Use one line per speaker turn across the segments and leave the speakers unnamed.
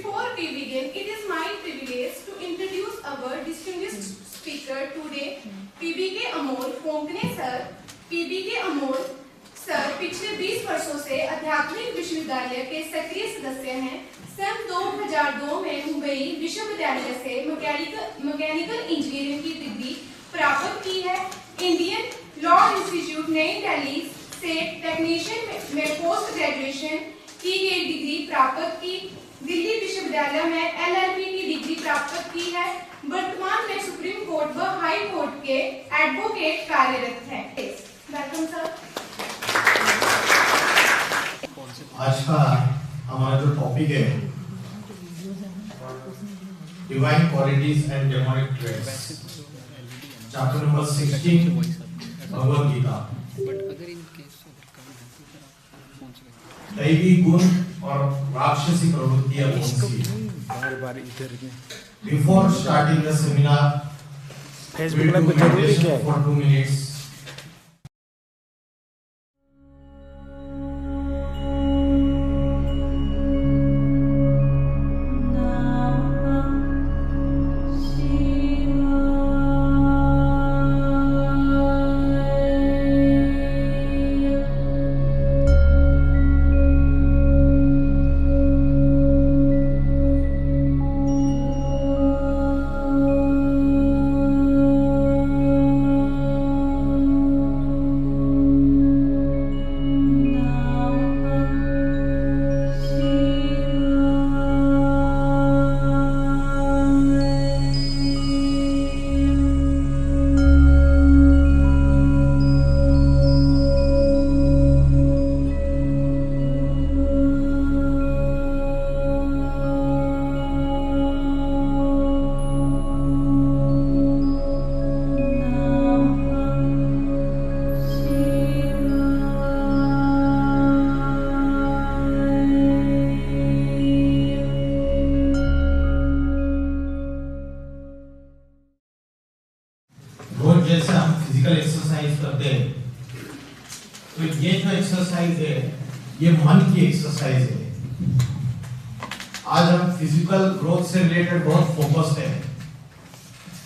Before we begin, it is my privilege to introduce our distinguished speaker today, PBK Amol Konkane sir. PBK Amol sir पिछले 20 वर्षों से आध्यात्मिक विश्वविद्यालय के सक्रिय सदस्य हैं। सन 2002 में मुंबई विश्वविद्यालय से मैकेनिकल इंजीनियरिंग की डिग्री प्राप्त की है। इंडियन लॉ इंस्टीट्यूट नई दिल्ली से टेक्नीशियन में पोस्ट ग्रेजुएशन की गई डिग्री प्राप्त की। दिल्ली विश्वविद्यालय में LLB की डिग्री प्राप्त की है। वर्तमान में सुप्रीम कोर्ट व हाई कोर्ट के एडवोकेट कार्यरत हैं। Welcome sir.
आज का हमारा जो टॉपिक है divine qualities and demonic traits, chapter number 16 Bhagavad Gita. दैवी गुण और राक्षसी प्रवृत्तियां कौन सी हैं? Before starting the seminar,
Facebook में कुछ जरूरी क्या है?
for 2 minutes. जैसे हम फिजिकल एक्सरसाइज करते हैं तो ये जो एक्सरसाइज है ये मन की एक्सरसाइज है। आज हम फिजिकल ग्रोथ से रिलेटेड बहुत फोकस्ड है,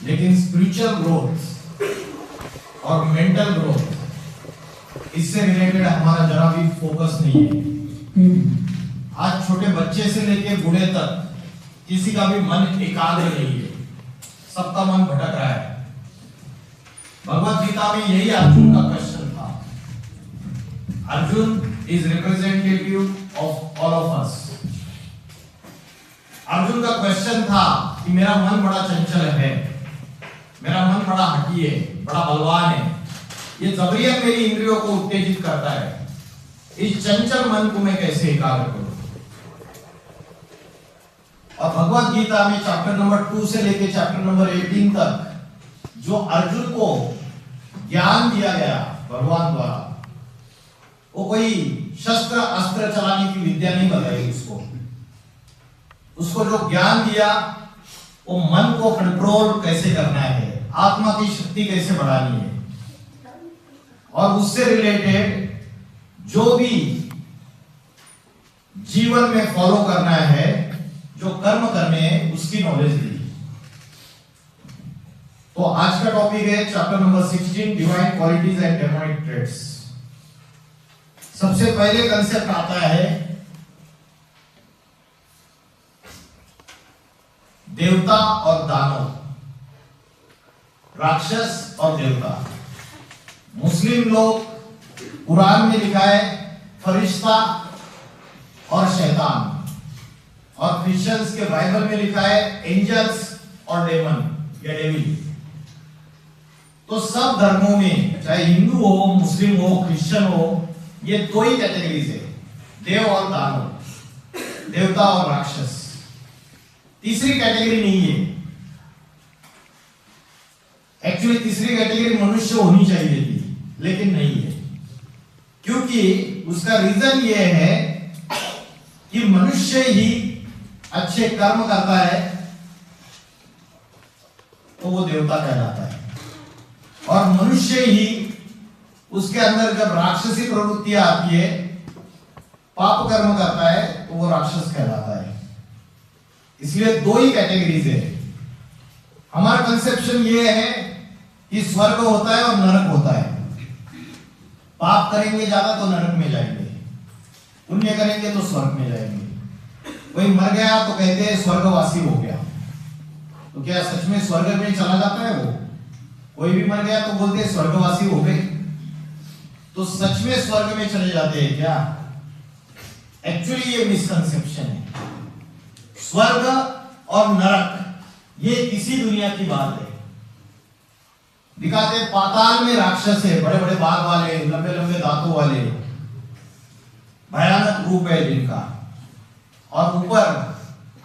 लेकिन स्पिरिचुअल ग्रोथ और मेंटल ग्रोथ इससे रिलेटेड हमारा जरा भी फोकस नहीं है। आज छोटे बच्चे से लेकर बूढ़े तक किसी का भी मन एकाग्र नहीं है, सबका मन भटक रहा है। भगवद गीता में यही अर्जुन का क्वेश्चन था। Arjun is representative of all of us. Arjun का क्वेश्चन था कि मेरा मन बड़ा चंचल है, मेरा मन बड़ा हठी है, बड़ा बलवान है, ये जबरियत मेरी इंद्रियों को उत्तेजित करता है। इस चंचल मन को मैं कैसे एकाग्र करूं? और भगवद गीता में चैप्टर नंबर 2 से लेकर चैप्टर नंबर 18 तक जो अर्जुन को ज्ञान दिया गया भगवान द्वारा, वो कोई शस्त्र अस्त्र चलाने की विद्या नहीं बताई उसको जो ज्ञान दिया वो मन को कंट्रोल कैसे करना है, आत्मा की शक्ति कैसे बढ़ानी है, और उससे रिलेटेड जो भी जीवन में फॉलो करना है, जो कर्म करने हैं, उसकी नॉलेज दी। तो आज का टॉपिक है chapter number 16 divine qualities and demonic traits. सबसे पहले कंसेप्ट आता है देवता और दानव, राक्षस और देवता। मुस्लिम लोग कुरान में लिखा है फरिश्ता और शैतान, और क्रिश्चियंस के बाइबल में लिखा है एंजल्स और डेमन या डेविल। तो सब धर्मों में चाहे हिंदू हो, मुस्लिम हो, क्रिश्चियन हो, ये दो ही कैटेगरीज है, देव और दानव, देवता और राक्षस। तीसरी कैटेगरी नहीं है। एक्चुअली तीसरी कैटेगरी मनुष्य होनी चाहिए थी, लेकिन नहीं है, क्योंकि उसका रीजन ये है कि मनुष्य ही अच्छे कर्म करता है तो वो देवता कहलाता है, और मनुष्य ही उसके अंदर जब राक्षसी प्रवृत्तियां आती है, पाप कर्म करता है, तो वो राक्षस कहलाता है। इसलिए दो ही कैटेगरीज है। हमारा कंसेप्शन ये है कि स्वर्ग होता है और नरक होता है। पाप करेंगे ज्यादा तो नरक में जाएंगे, पुण्य करेंगे तो स्वर्ग में जाएंगे। कोई मर गया तो कहते हैं स्वर्गवासी हो गया, तो क्या सच में स्वर्ग में चला जाता है वो? कोई भी मर गया तो बोलते हैं स्वर्गवासी हो गए, तो सच में स्वर्ग में चले जाते हैं क्या? एक्चुअली ये मिसकंसेप्शन है। स्वर्ग और नरक ये इसी दुनिया की बात है। दिखाते पाताल में राक्षस है, बड़े बड़े बाल वाले, लंबे लंबे दांतों वाले, भयानक रूप है जिनका। और ऊपर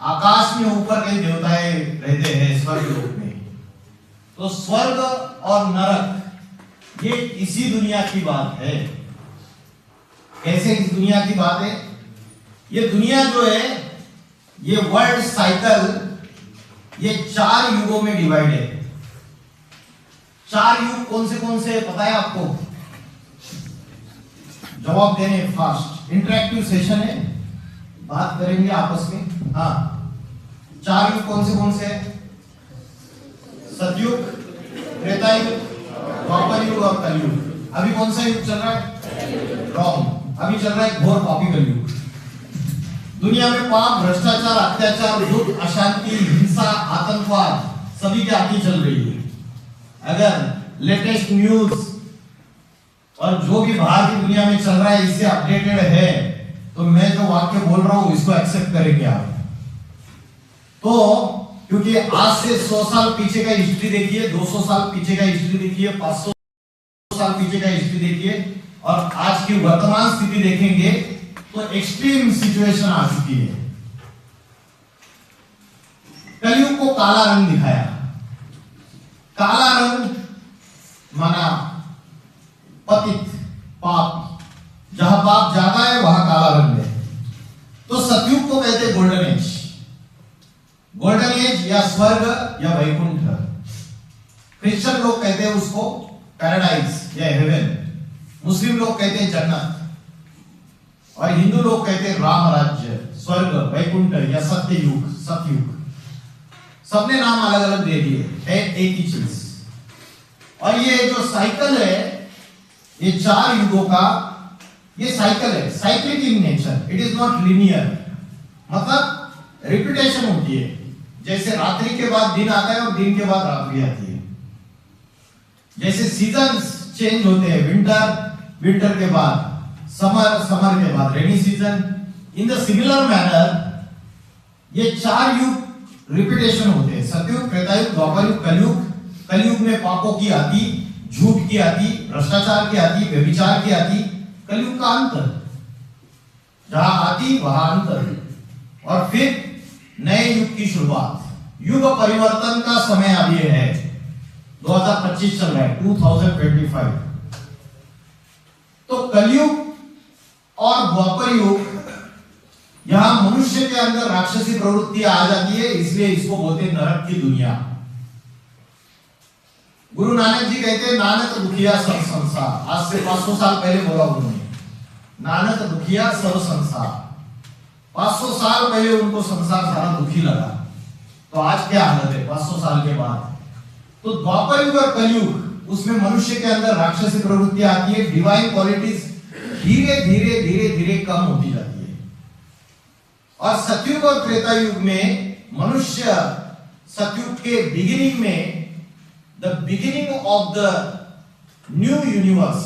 आकाश में ऊपर कई देवताएं रहते हैं स्वर्ग लोक में। तो स्वर्ग और नरक ये इसी दुनिया की बात है। कैसे इस दुनिया की बात है? ये दुनिया जो है, ये वर्ल्ड साइकिल ये 4 युगों में डिवाइड है। 4 युग कौन से पता है आपको? जवाब देने फास्ट, इंटरेक्टिव सेशन है, बात करेंगे आपस में। हाँ, 4 युग कौन से है? सतयुग, त्रेता युग, द्वापर युग और कलयुग। अभी कौन सा युग चल रहा है? रॉन्ग, अभी चल रहा है घोर पापी कलयुग। दुनिया में पाप, भ्रष्टाचार, अत्याचार, युद्ध, अशांति, हिंसा, आतंकवाद सभी की आती चल रही है। अगर लेटेस्ट न्यूज और जो भी बाहर की दुनिया में चल रहा है इससे अपडेटेड है तो मैं जो वाक्य बोल रहा हूं इसको एक्सेप्ट करेंगे आप। तो क्योंकि आज से 100 साल पीछे का हिस्ट्री देखिए, 200 साल पीछे का हिस्ट्री देखिए, 500 साल पीछे का हिस्ट्री देखिए और आज की वर्तमान स्थिति देखेंगे तो एक्सट्रीम सिचुएशन आ चुकी है। कलयुग को काला रंग दिखाया। काला रंग माना पतित, पाप। जहां पाप ज्यादा है वहां काला रंग है। तो सतयुग को कहते गोल्डन एज। गोल्डन एज या स्वर्ग या वैकुंठ। क्रिश्चियन लोग कहते हैं उसको पैराडाइज या हेवन, मुस्लिम लोग कहते हैं जन्नत और हिंदू लोग कहते हैं राम राज्य, स्वर्ग, वैकुंठ या सत्ययुग, सतयुग। सबने नाम अलग अलग दे दिए, है एक ही चीज। और ये जो साइकिल है, ये 4 युगों का ये साइकिल है, cyclic in nature, it is not linear. मतलब रिपीटेशन होती है, जैसे रात्रि के बाद दिन आता है और दिन के बाद रात्रि आती है। जैसे सीजन्स चेंज होते हैं, विंटर के बाद समर के बाद rainy season. In the similar manner ये 4 युग रिपीटेशन होते हैं, सतयुग, त्रेतायुग, द्वापर युग, कलयुग। कलयुग में पापों की आती, झूठ की आती, भ्रष्टाचार की आती, व्यभिचार की आती। कलयुग का अंत, जहां आती वहां अंत और फिर नए युग की शुरुआत। युग परिवर्तन का समय अब ये है, 2025 चल रहा है, 2025। तो कलयुग और द्वापर युग, यहां मनुष्य के अंदर राक्षसी प्रवृत्ति आ जाती है, इसलिए इसको बोलते हैं नरक की दुनिया। गुरु नानक जी कहते हैं नानक दुखिया सब संसार। आज से 500 साल पहले बोला उन्होंने, नानक दुखिया सब संसार। 500 साल पहले उनको संसार सारा दुखी लगा, तो आज क्या हालत है 500 साल के बाद? तो द्वापर युग और कलयुग, उसमें मनुष्य के अंदर राक्षसी प्रवृत्ति आती है, डिवाइन क्वालिटीज धीरे धीरे कम होती जाती है। और सतयुग और त्रेता युग में मनुष्य, सतयुग के बिगिनिंग में, the beginning of the new universe,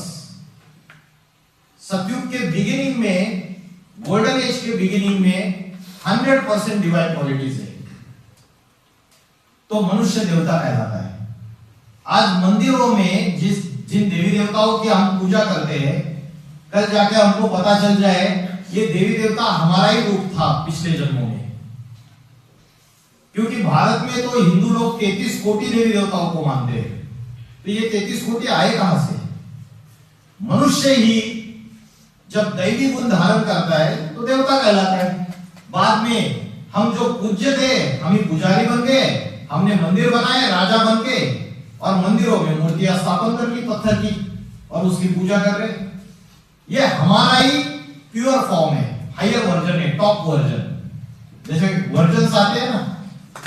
सतयुग के बिगिनिंग में, गोल्डन एज के बिगिनिंग में 100% डिवाइन क्वालिटीज है, तो मनुष्य देवता कहलाता है। आज मंदिरों में जिन देवी देवताओं की हम पूजा करते हैं, कल जाके हमको पता चल जाए ये देवी देवता हमारा ही रूप था पिछले जन्मों में। क्योंकि भारत में तो हिंदू लोग 33 कोटि देवी देवताओं को मानते हैं, तो ये 33 कोटि आए कहां से? मनुष्य ही जब दैवी गुण धारण करता है तो देवता कहलाता है। बाद में हम जो पूज्य थे, हम ही पुजारी बन गए, हमने मंदिर बनाए राजा बन के, और मंदिरों में मूर्तियां स्थापन कर ली पत्थर की और उसकी पूजा कर रहे। ये हमारा ही प्योर फॉर्म है, हायर वर्जन है, टॉप वर्जन। जैसे वर्जन आते हैं ना,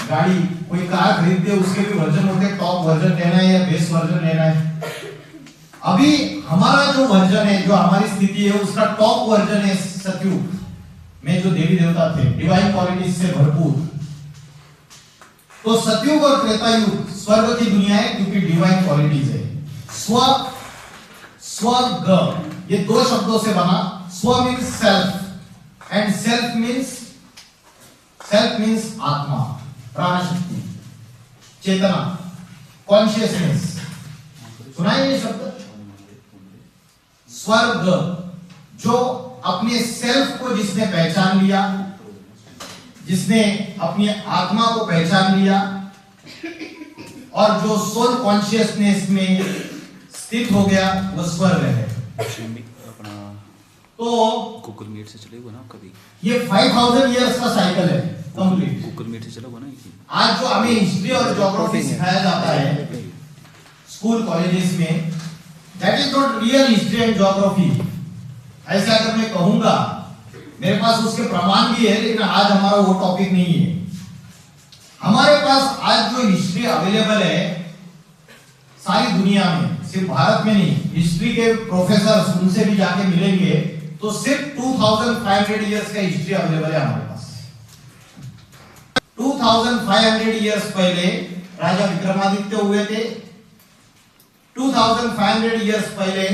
गाड़ी कोई कार खरीदते है उसके भी वर्जन होते हैं, टॉप वर्जन लेना है या बेस वर्जन लेना है। अभी हमारा जो वर्जन है, जो हमारी स्थिति है, उसका टॉप वर्जन है सतयुग में जो देवी देवता थे, डिवाइन क्वालिटीज से भरपूर। तो सतयुग और त्रेता युग स्वर्ग की दुनिया है क्योंकि डिवाइन क्वालिटीज है। स्वर्ग ये दो शब्दों से बना। स्व means self and self means आत्मा, प्राण शक्ति, चेतना, कॉन्शियसनेस। सुना है ये शब्द? स्वर्ग, जो अपने सेल्फ को जिसने पहचान लिया, जिसने अपनी आत्मा को पहचान लिया और जो सोल कॉन्शियसनेस में स्थित हो गया, वो स्वर्ग है। तो
गूगल मीट से चलेगा ना कभी?
ये 5000 इयर्स का साइकिल है कंप्लीट।
गूगल मीट से चलोगा ना?
आज जो हमें हिस्ट्री और ज्योग्राफी सिखाया जाता है स्कूल कॉलेजेस में, that is not real history and geography. ऐसा अगर मैं कहूंगा, मेरे पास उसके प्रमाण भी है, लेकिन आज हमारा वो टॉपिक नहीं है। हमारे पास आज जो हिस्ट्री अवेलेबल है सारी दुनिया में, सिर्फ भारत में नहीं, हिस्ट्री के प्रोफेसर उनसे भी जाके मिलेंगे तो सिर्फ 2500 इयर्स का हिस्ट्री अवेलेबल है हमारे पास। 2500 इयर्स पहले राजा विक्रमादित्य हुए थे। 2500 इयर्स पहले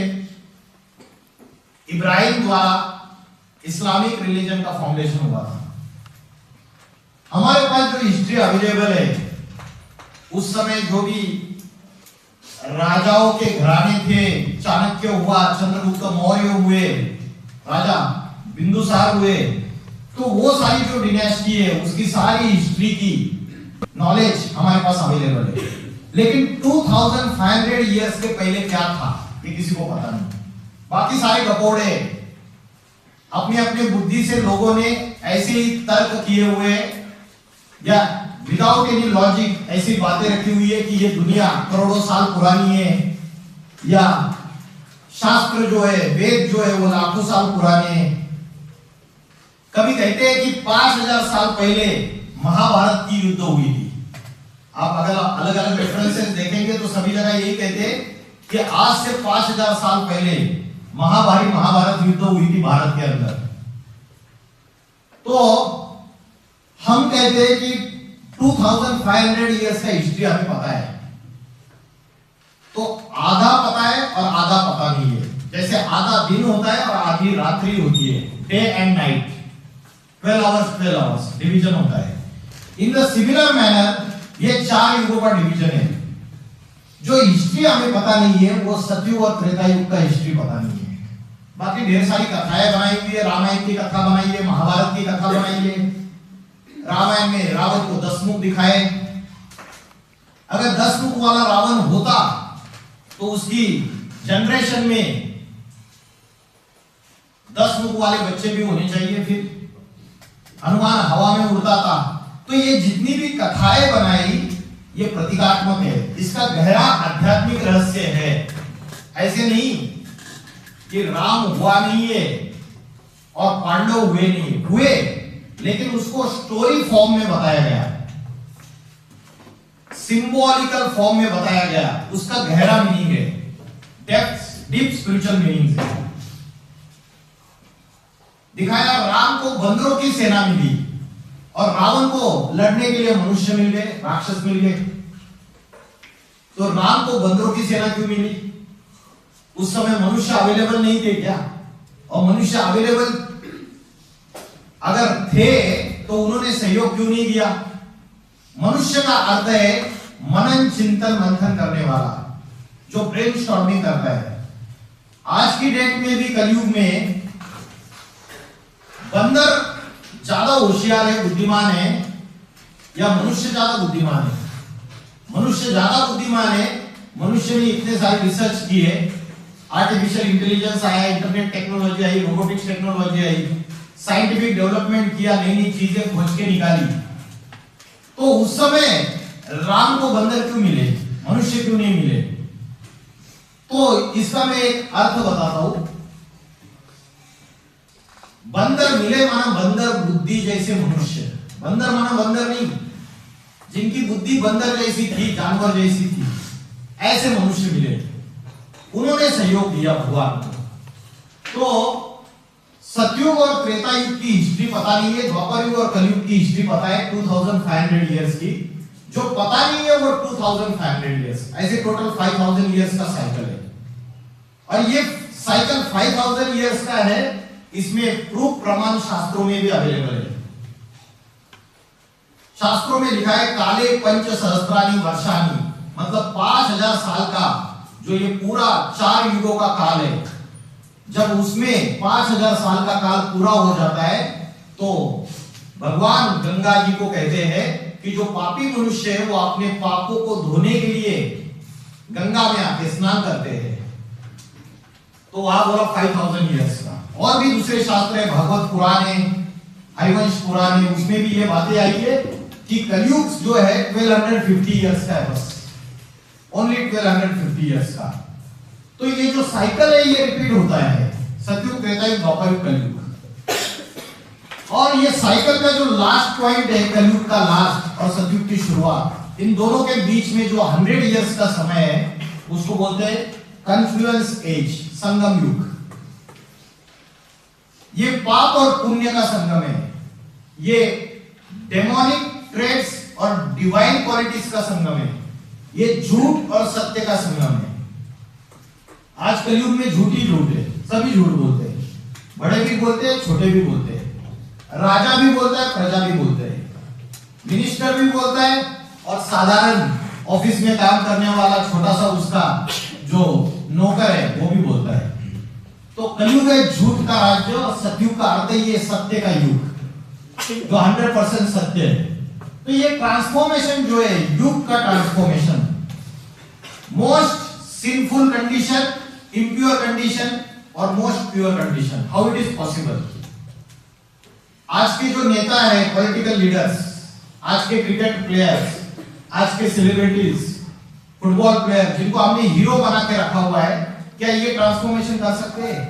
इब्राहिम द्वारा इस्लामिक रिलीजन का फाउंडेशन हुआ था। हमारे पास जो हिस्ट्री अवेलेबल है, उस समय जो भी राजाओं के घराने थे, चाणक्य हुआ, चंद्रगुप्त मौर्य हुए, राजा बिंदुसार हुए, तो वो सारी जो डिनेस्टी है उसकी सारी हिस्ट्री की नॉलेज हमारे पास अवेलेबल है। लेकिन 2500 इयर्स के पहले क्या था ये किसी को पता नहीं। बाकी सारे गपोड़े अपने अपने बुद्धि से लोगों ने ऐसे ही तर्क किए हुए या विदाउट एनी लॉजिक ऐसी बातें रखी हुई है कि ये दुनिया करोड़ों साल पुरानी है, या शास्त्र जो है, वेद जो है, वो लाखों साल पुराने हैं। कभी कहते हैं कि 5000 साल पहले महाभारत की युद्ध हुई थी। आप अगर अलग अलग रेफरेंसेस देखेंगे तो सभी जगह यही कहते हैं कि आज से 5000 साल पहले महाभारत युद्ध हुई थी भारत के अंदर। तो हम कहते हैं कि 2500 इयर्स का हिस्ट्री हमें पता है, तो आधा पता है और आधा पता नहीं है। जैसे आधा दिन होता है और आधी रात्रि होती है, day and night, 12 hours division होता है। इन द सिमिलर मैनर ये 4 युगों का डिवीजन है। जो हिस्ट्री हमें पता नहीं है वो सतयुग और त्रेता युग का हिस्ट्री पता नहीं है। बाकी ढेर सारी कथाएं बनाई हुई है, रामायण की कथा बनाई है, महाभारत की कथा बनाई है। रामायण में रावण को 10 मुख दिखाए। अगर 10 मुख वाला रावण होता तो उसकी जनरेशन में 10 मुख वाले बच्चे भी होने चाहिए। फिर हनुमान हवा में उड़ता था। तो ये जितनी भी कथाएं बनाई ये प्रतीकात्मक है, इसका गहरा आध्यात्मिक रहस्य है। ऐसे नहीं कि राम हुआ नहीं है और पांडव हुए नहीं, हुए, लेकिन उसको स्टोरी फॉर्म में बताया गया, सिंबॉलिकल फॉर्म में बताया गया। उसका गहरा मीनिंग है, डीप स्पिरिचुअल मीनिंग है। दिखाया राम को बंदरों की सेना मिली और रावण को लड़ने के लिए मनुष्य मिल गए, राक्षस मिल गए। तो राम को बंदरों की सेना क्यों मिली? उस समय मनुष्य अवेलेबल नहीं थे क्या? और मनुष्य अवेलेबल अगर थे तो उन्होंने सहयोग क्यों नहीं दिया? मनुष्य का अर्थ है मनन चिंतन मंथन करने वाला, जो ब्रेनस्टॉर्मिंग करता है। आज की डेट में भी कलयुग में बंदर ज्यादा होशियार है, बुद्धिमान है, या मनुष्य ज्यादा बुद्धिमान है? मनुष्य ज्यादा बुद्धिमान है। मनुष्य ने इतने सारे रिसर्च किए, आर्टिफिशियल इंटेलिजेंस आया, इंटरनेट टेक्नोलॉजी आई, रोबोटिक्स टेक्नोलॉजी आई, साइंटिफिक डेवलपमेंट किया, नई नई चीजें खोज के निकाली। तो उस समय राम को बंदर क्यों मिले, मनुष्य क्यों नहीं मिले? तो इसका मैं एक अर्थ बताता हूं। बंदर मिले माना बंदर बुद्धि जैसे मनुष्य, बंदर माना बंदर नहीं, जिनकी बुद्धि बंदर जैसी थी, जानवर जैसी थी, ऐसे मनुष्य मिले, उन्होंने सहयोग दिया भगवान को। तो सतयुग और त्रेता युग की हिस्ट्री पता नहीं है, द्वापर युग और कलयुग की हिस्ट्री पता है 2500 इयर्स की। जो पता नहीं है वो 2500 इयर्स, ऐसे टोटल 5000 इयर्स का साइकिल है। और ये साइकिल 5000 इयर्स का है, इसमें प्रूफ प्रमाण शास्त्रों में भी अवेलेबल है। शास्त्रों में लिखा है काले पंच सहस्त्राणी वर्षाणी, मतलब 5000 साल का जो ये पूरा 4 युगों का काल है, जब उसमें 5000 साल का काल पूरा हो जाता है तो भगवान गंगा जी को कहते हैं कि जो पापी मनुष्य है वो अपने पापों को धोने के लिए गंगा में आके स्नान करते हैं। तो वहां बोला 5000 इयर्स का। और भी दूसरे शास्त्र है, भगवत पुराण है, हरिवंश पुराण है, उसमें भी ये बातें आई है कि कलयुग जो है 1250 इयर्स का है, बस ओनली 1250 इयर्स का। तो ये जो साइकिल है ये रिपीट होता है, सतयुग, त्रेता युग, द्वापर युग, कलयुग। और ये साइकिल का जो लास्ट पॉइंट है, कलयुग का लास्ट और सतयुग की शुरुआत, इन दोनों के बीच में जो 100 इयर्स का समय है उसको बोलते हैं कन्फ्लुएंस एज, संगम युग। ये पाप और पुण्य का संगम है, ये डेमोनिक ट्रेड्स और डिवाइन क्वालिटीज का संगम है, ये झूठ और सत्य का संगम है। आज कलयुग में झूठ ही झूठ है, सभी झूठ बोलते हैं, बड़े भी बोलते हैं, छोटे भी बोलते हैं, राजा भी बोलता है, प्रजा भी बोलते हैं, मिनिस्टर भी बोलता है और साधारण ऑफिस में काम करने वाला छोटा सा उसका जो नौकर है वो भी बोलता है। तो कलयुग है झूठ का राज्य और सतयुग का अर्थ है ये सत्य का युग, जो 100% सत्य है। तो ये ट्रांसफॉर्मेशन जो है, युग का transformation, most sinful condition, impure condition और most pure condition, how it is possible. आज के जो नेता है, पॉलिटिकल लीडर्स, आज के क्रिकेट प्लेयर्स, आज के सेलिब्रिटीज, फुटबॉल प्लेयर, जिनको हमने हीरो बना के रखा हुआ है, क्या ये ट्रांसफॉर्मेशन कर सकते हैं?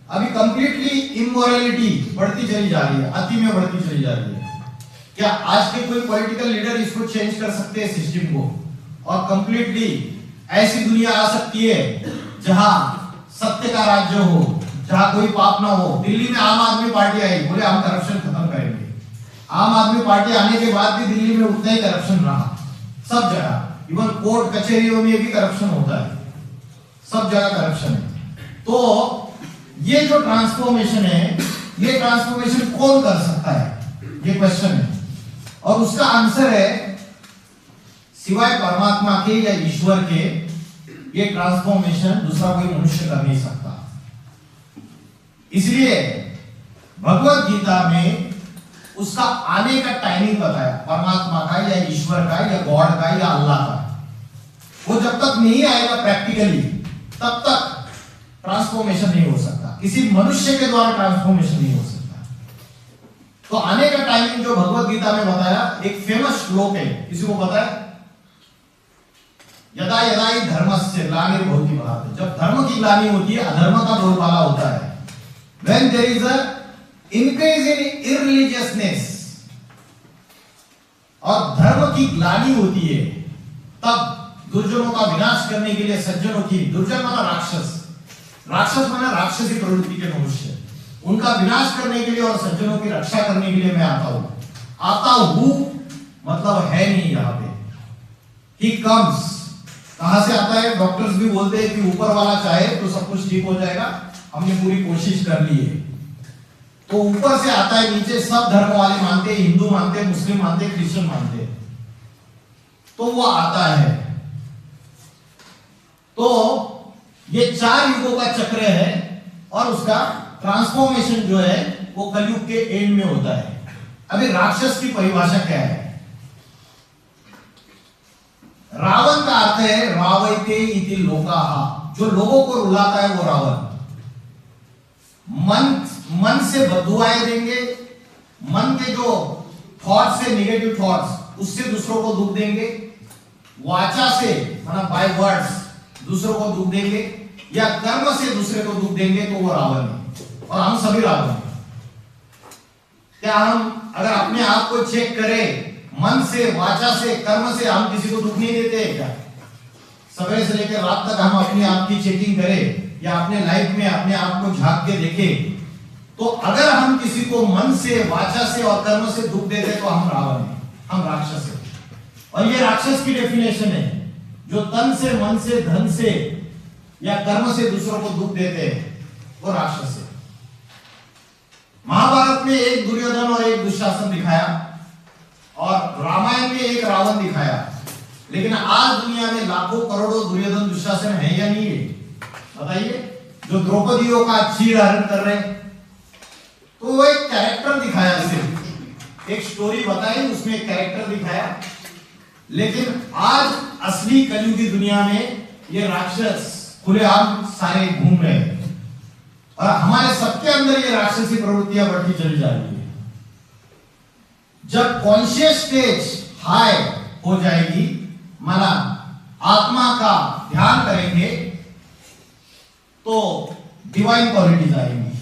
अभी कंप्लीटली इमोरलिटी बढ़ती चली जा रही है, अति में बढ़ती चली जा रही है। क्या आज के कोई पॉलिटिकल लीडर इसको चेंज कर सकते हैं सिस्टम को, और कंप्लीटली ऐसी दुनिया आ सकती है जहां सत्य का राज्य हो, जहां कोई पाप ना हो। दिल्ली में आम आदमी पार्टी आई, बोले हम करप्शन खत्म करेंगे। आम आदमी पार्टी आने के बाद भी दिल्ली में उतना ही करप्शन रहा, सब जगह, इवन कोर्ट कचहरियों में भी करप्शन होता है, सब जगह करप्शन है। तो ये जो ट्रांसफॉर्मेशन है, ये ट्रांसफॉर्मेशन कौन कर सकता है, ये क्वेश्चन है। और उसका आंसर है सिवाय परमात्मा के या ईश्वर के, ये ट्रांसफॉर्मेशन दूसरा कोई मनुष्य कर नहीं सकता। इसलिए भगवत गीता में उसका आने का टाइमिंग बताया, परमात्मा का या ईश्वर का या गॉड का या अल्लाह का। वो जब तक नहीं आएगा प्रैक्टिकली, तब तक ट्रांसफॉर्मेशन नहीं हो सकता, किसी मनुष्य के द्वारा ट्रांसफॉर्मेशन नहीं हो सकता। तो आने का टाइमिंग जो भगवत गीता में बताया, एक फेमस श्लोक है, किसी को पता है? यदा यदा ही धर्मस्य ग्लानिर्भवति भारत, जब धर्म की ग्लानि होती है, अधर्म का बोलबाला होता है। When there is a increase in irreligiousness, और धर्म की ग्लानि होती है, तब दुर्जनों का विनाश करने के लिए सज्जनों की, दुर्जन माना राक्षस, राक्षस माना राक्षसी प्रवृत्ति के मनुष्य, उनका विनाश करने के लिए और सज्जनों की रक्षा करने के लिए मैं आता हूं मतलब है नहीं यहाँ पे। He comes, कहां से आता है? डॉक्टर्स भी बोलते हैं कि ऊपर वाला चाहे तो सब कुछ ठीक हो जाएगा, हमने पूरी कोशिश कर ली है। तो ऊपर से आता है, नीचे सब धर्म वाले मानते हैं, हिंदू मानते हैं, मुस्लिम मानते हैं, क्रिश्चियन मानते हैं, तो वो आता है। तो ये 4 युगों का चक्र है और उसका ट्रांसफॉर्मेशन जो है वो कलयुग के एंड में होता है। अभी राक्षस की परिभाषा क्या है? रावण का अर्थ है रावयते इति लोकाः, जो लोगों को रुलाता है वो रावण। मन से बददुआएं देंगे, मन के जो थॉट्स है, नेगेटिव थॉट्स, उससे दूसरों को दुख देंगे। वाचा से मतलब बाय वर्ड्स दूसरों को दुख देंगे, या कर्म से दूसरे को दुख देंगे, तो वो रावण है। और हम सभी रावण हैं। क्या हम अगर अपने आप को चेक करें, मन से, वाचा से, कर्म से हम किसी को दुख नहीं देते क्या? सवेरे से लेकर रात तक हम अपने आप की चेकिंग करें या अपने लाइफ में अपने आप को झांक के देखें, तो अगर हम किसी को मन से, वाचा से और कर्म से दुख देते तो हम रावण हैं, हम राक्षस हैं। और ये राक्षस की डेफिनेशन है, जो तन से, मन से, धन से या कर्म से दूसरों को दुख देते हैं, वो राक्षस है। महाभारत में एक दुर्योधन और एक दुशासन दिखाया और रामायण में एक रावण दिखाया, लेकिन आज दुनिया में लाखों करोड़ों दुर्योधन दुशासन है या नहीं है? बताइए। जो द्रौपदियों का चीर हरण कर रहे हैं, तो वो एक कैरेक्टर दिखाया, सिर्फ एक स्टोरी बताई, उसमें एक कैरेक्टर दिखाया। लेकिन आज असली कलयुगी दुनिया में ये राक्षस खुलेआम सारे घूम रहे हैं और हमारे सबके अंदर ये राक्षसी प्रवृत्तियां बढ़ती चली जा रही है। जब कॉन्शियस स्टेज हाई हो जाएगी, माना आत्मा का ध्यान करेंगे, तो डिवाइन क्वालिटीज आएंगी।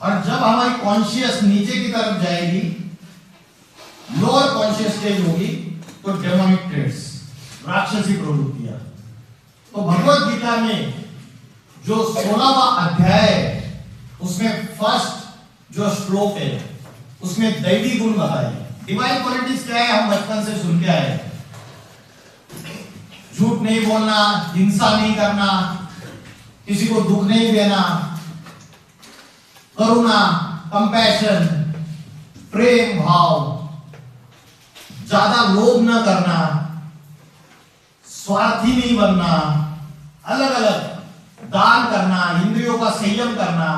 और जब हमारी कॉन्शियस नीचे की तरफ जाएगी, लोअर कॉन्शियस स्टेज होगी, तो डेमोनिक ट्रेट्स, राक्षसी प्रवृत्तियां। तो भगवत गीता में जो 16वां अध्याय है, उसमें फर्स्ट जो श्लोक है, उसमें दैवी गुण बताए। डिवाइन क्वालिटीज क्या है? हम बचपन से सुन के आए। झूठ नहीं बोलना, हिंसा नहीं करना, किसी को दुख नहीं देना, करुणा, कंपैशन, प्रेम भाव, ज्यादा लोभ न करना, स्वार्थी नहीं बनना, अलग अलग दान करना, इंद्रियों का संयम करना,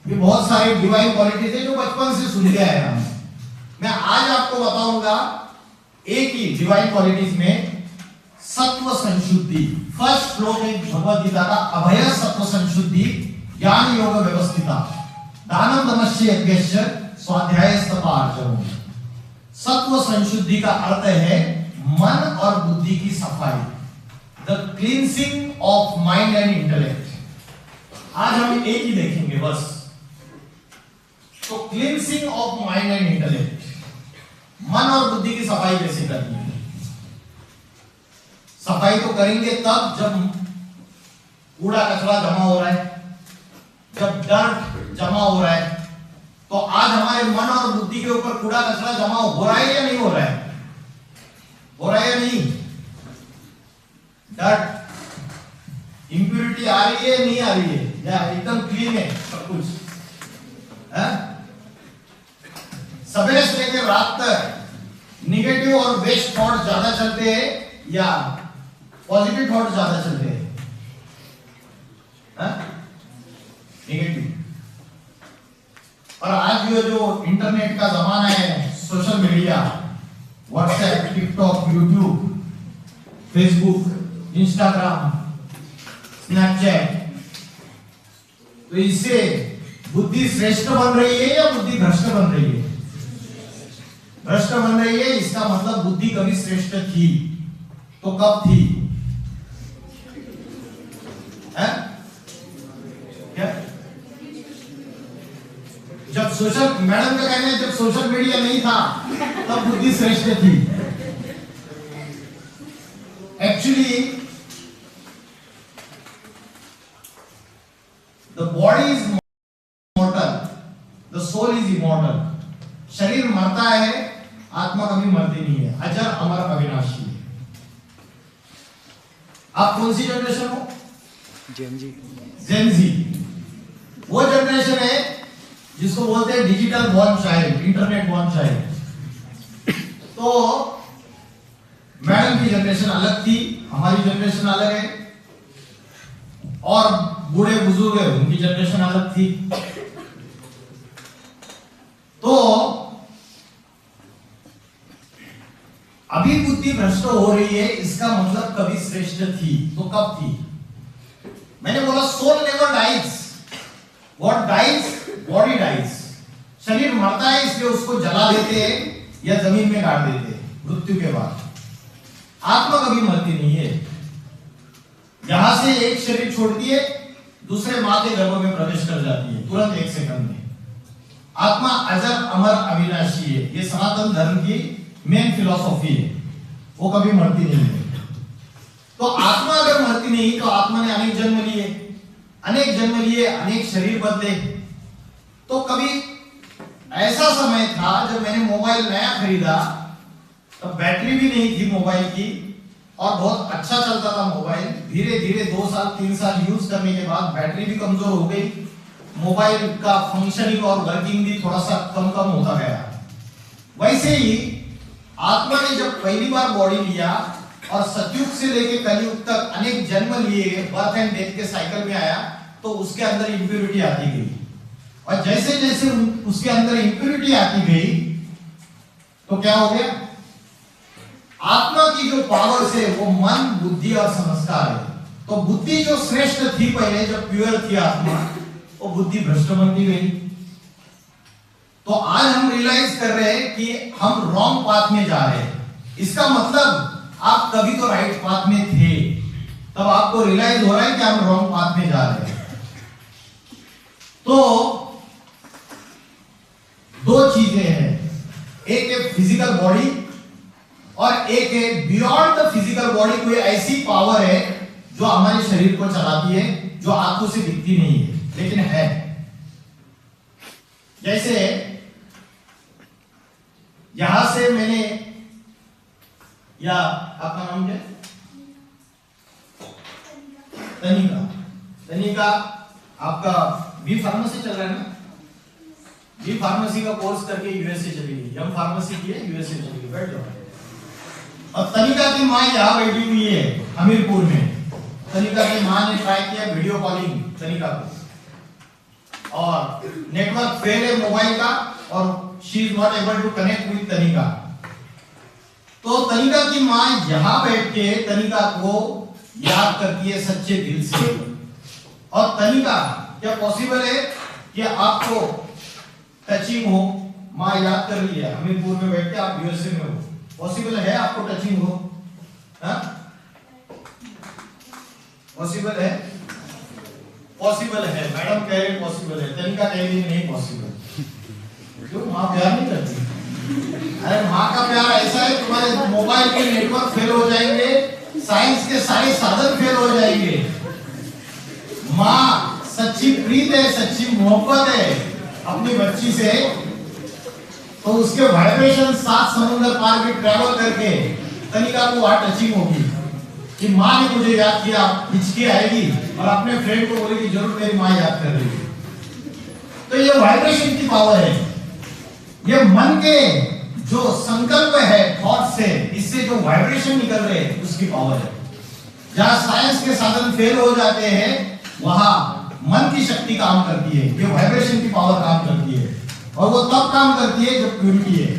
ये बहुत सारी डिवाइन क्वालिटीज है जो बचपन से सुन के आए हम। मैं आज आपको बताऊंगा एक ही डिवाइन क्वालिटीज में सत्व संशुद्धि। फर्स्ट श्लोक है भगवद गीता का, अभय सत्व संशुद्धि ज्ञान योग व्यवस्थिता दानम दमस्य यज्ञस्य स्वाध्यायस्तप आर्जवम्। सत्व संशुद्धि का अर्थ है मन और बुद्धि की सफाई, the cleansing of mind and intellect. आज हम एक ही देखेंगे बस। तो cleansing of mind and intellect, मन और बुद्धि की सफाई कैसे करनी है? सफाई तो करेंगे तब जब कूड़ा कचरा जमा हो रहा है, जब डर्ट जमा हो रहा है। तो आज हमारे मन और बुद्धि के ऊपर कूड़ा कचरा जमा हो रहा है या नहीं हो रहा है? हो रहा है या नहीं? डर्ट, इंप्यूरिटी आ रही है नहीं आ रही है? या एकदम क्लीन है सब कुछ? सवेरे से लेकर रात तक निगेटिव और वेस्ट थॉट ज्यादा चलते हैं या पॉजिटिव थॉट ज्यादा चलते हैं? निगेटिव। और आज ये जो इंटरनेट का जमाना है, social media, WhatsApp, TikTok, YouTube, Facebook, Instagram, Snapchat, तो इससे बुद्धि श्रेष्ठ बन रही है या बुद्धि भ्रष्ट बन रही है? भ्रष्ट बन रही है। इसका मतलब बुद्धि कभी श्रेष्ठ थी, तो कब थी? क्या? जब सोशल, मैडम का कहना है जब सोशल मीडिया नहीं था तब बुद्धि श्रेष्ठ थी। Actually the body is mortal, the soul is immortal. शरीर मरता है, आत्मा कभी मरती नहीं है, अजर अमर अविनाशी है। आप कौन सी जनरेशन हो? जेन जी। वो जनरेशन है जिसको बोलते हैं digital born child, internet born child. तो मैडम की जनरेशन अलग थी, हमारी जनरेशन अलग है, और बूढ़े बुजुर्ग है उनकी जनरेशन अलग थी। तो अभी बुद्धि भ्रष्ट हो रही है, इसका मतलब कभी श्रेष्ठ थी, तो कब थी? मैंने बोला soul never dies, what dies? Body dies. शरीर मरता है इसलिए उसको जला देते हैं या जमीन में गाड़ देते हैं मृत्यु के बाद। आत्मा कभी मरती नहीं है। यहां से एक शरीर छोड़ती है, दूसरे मां के गर्भ में प्रवेश कर जाती है तुरंत 1 सेकंड में। आत्मा अजर अमर अविनाशी है, ये सनातन धर्म की मेन फिलॉसफी है, वो कभी मरती नहीं है। तो आत्मा अगर मरती नहीं तो आत्मा ने अनेक जन्म लिए, अनेक शरीर बदले। तो कभी ऐसा समय था जब मैंने मोबाइल नया खरीदा, तब बैटरी भी नहीं थी मोबाइल की और बहुत अच्छा चलता था मोबाइल। धीरे धीरे 2 साल 3 साल यूज करने के बाद बैटरी भी कमजोर हो गई, मोबाइल का फंक्शनिंग और वर्किंग भी थोड़ा सा कम होता गया। वैसे ही आत्मा ने जब पहली बार बॉडी लिया और सतयुग से लेकर कलयुग तक अनेक जन्म लिए, बर्थ एंड डेथ के साइकिल में आया, तो उसके अंदर इंप्योरिटी आती गई। और जैसे जैसे उसके अंदर इंप्योरिटी आती गई तो क्या हो गया, आत्मा की जो पावर्स है वो मन, बुद्धि और संस्कार है। तो बुद्धि जो श्रेष्ठ थी पहले, जब प्योर थी आत्मा, वो बुद्धि भ्रष्ट बनती गई। तो आज हम रियलाइज कर रहे हैं कि हम रॉन्ग पाथ में जा रहे हैं। इसका मतलब आप कभी तो राइट पाथ में थे, तब आपको रियलाइज हो रहा है कि हम रॉन्ग पाथ में जा रहे हैं। तो 2 चीजें हैं, एक है फिजिकल बॉडी और एक है बियॉन्ड द फिजिकल बॉडी। कोई ऐसी पावर है जो हमारे शरीर को चलाती है, जो आंखों से दिखती नहीं है लेकिन है। जैसे यहां से मैंने, या आपका नाम क्या है? तनिका, आपका बी फार्मेसी चल रहा है ना? बी फार्मेसी का कोर्स करके यूएसए चली गई, एम फार्मेसी की है, यूएसए चली गई, बैठ जाओ। और तनिका की मां यहां बैठी हुई है हमीरपुर में। तनिका की मां ने ट्राई किया वीडियो कॉलिंग तनिका को, और नेटवर्क फेल है मोबाइल का, और she is not able to connect with Tanika. तो तनिका की मां यहां बैठ के तनिका को याद करती है सच्चे दिल से। और तनिका, क्या पॉसिबल है कि आपको टचिंग हो? मां याद कर रही है हमीरपुर में बैठ के, आप यूएसए में हो, पॉसिबल है आपको टचिंग हो? पॉसिबल है? पॉसिबल है, मैडम कह रहे पॉसिबल है, तनिका कह रही नहीं पॉसिबल। क्यों? मां प्यार नहीं करती? अरे मां का प्यार ऐसा है, तुम्हारे मोबाइल के नेटवर्क फेल हो जाएंगे, साइंस के सारे साधन फेल हो जाएंगे। मां सच्ची प्रीत है, सच्ची मोहब्बत है अपनी बच्ची से, तो उसके वाइब्रेशन 7 समुद्र पार भी ट्रैवल करके तनिका को वहां टचिंग होगी कि मां ने मुझे याद किया, हिचकी आएगी और अपने फ्रेंड को बोलेगी जरूर मेरी मां याद कर रही है। तो ये वाइब्रेशन की पावर है, ये मन के जो संकल्प है, थॉट से, इससे जो वाइब्रेशन निकल रहे हैं उसकी पावर है। जहां साइंस के साधन फेल हो जाते हैं वहां मन की शक्ति काम करती है, ये वाइब्रेशन की पावर काम करती है, और वो तब काम करती है जब प्यूरिटी है।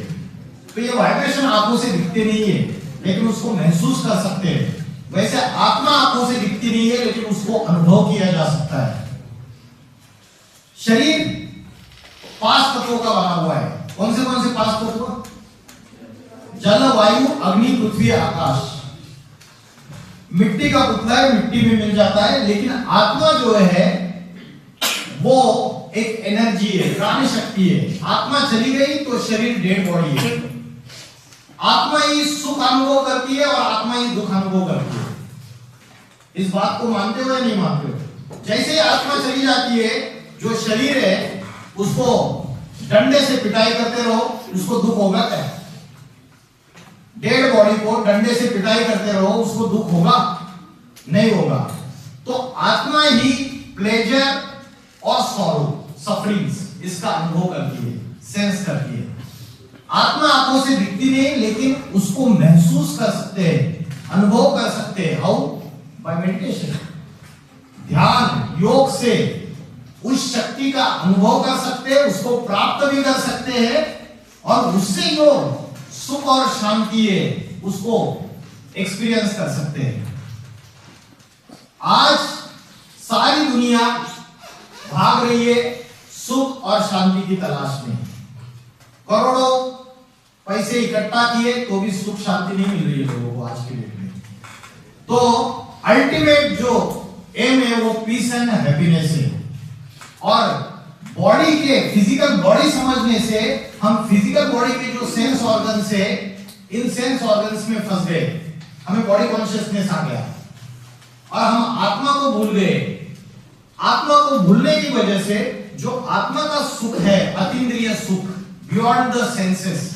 तो ये वाइब्रेशन आंखों से दिखते नहीं है लेकिन उसको महसूस कर सकते हैं। वैसे आत्मा आंखों से दिखती नहीं है लेकिन उसको अनुभव किया जा सकता है। शरीर 5 तत्वों का बना हुआ है। कौन से 5 तत्व? जल, वायु, अग्नि, पृथ्वी, आकाश। मिट्टी का पुतला है, मिट्टी में मिल जाता है, लेकिन आत्मा जो है वो एक एनर्जी है, प्राण शक्ति है। आत्मा चली गई तो शरीर डेड बॉडी है। आत्मा ही सुख अनुभव करती है और आत्मा ही दुख अनुभव करती है। इस बात को मानते हो या नहीं मानते हो? जैसे ही आत्मा चली जाती है, जो शरीर है उसको डंडे से पिटाई करते रहो, उसको दुख होगा क्या? डेड बॉडी को डंडे से पिटाई करते रहो, उसको दुख होगा? नहीं होगा। तो आत्मा ही प्लेजर और सॉरो, सफरिंग्स, इसका अनुभव करती है, सेंस करती है। आत्मा आंखों से दिखती नहीं लेकिन उसको महसूस कर सकते हैं, अनुभव कर सकते हैं। हाउ? बाय मेडिटेशन, ध्यान, योग से उस शक्ति का अनुभव कर सकते हैं, उसको प्राप्त भी कर सकते हैं, और उससे जो सुख और शांति है उसको एक्सपीरियंस कर सकते हैं। आज सारी दुनिया भाग रही है सुख और शांति की तलाश में। करोड़ों पैसे इकट्ठा किए तो भी सुख शांति नहीं मिल रही है लोगों को आज के डेट में। तो अल्टीमेट जो एम है वो पीस एंड हैप्पीनेस है। और बॉडी के फिजिकल बॉडी समझने से हम फिजिकल बॉडी के जो सेंस ऑर्गन्स है, इन सेंस ऑर्गन्स में फंस गए, हमें बॉडी कॉन्शियसनेस आ गया और हम आत्मा को भूल गए। आत्मा को भूलने की वजह से जो आत्मा का सुख है, अतीन्द्रिय सुख, बियॉन्ड द सेंसेस,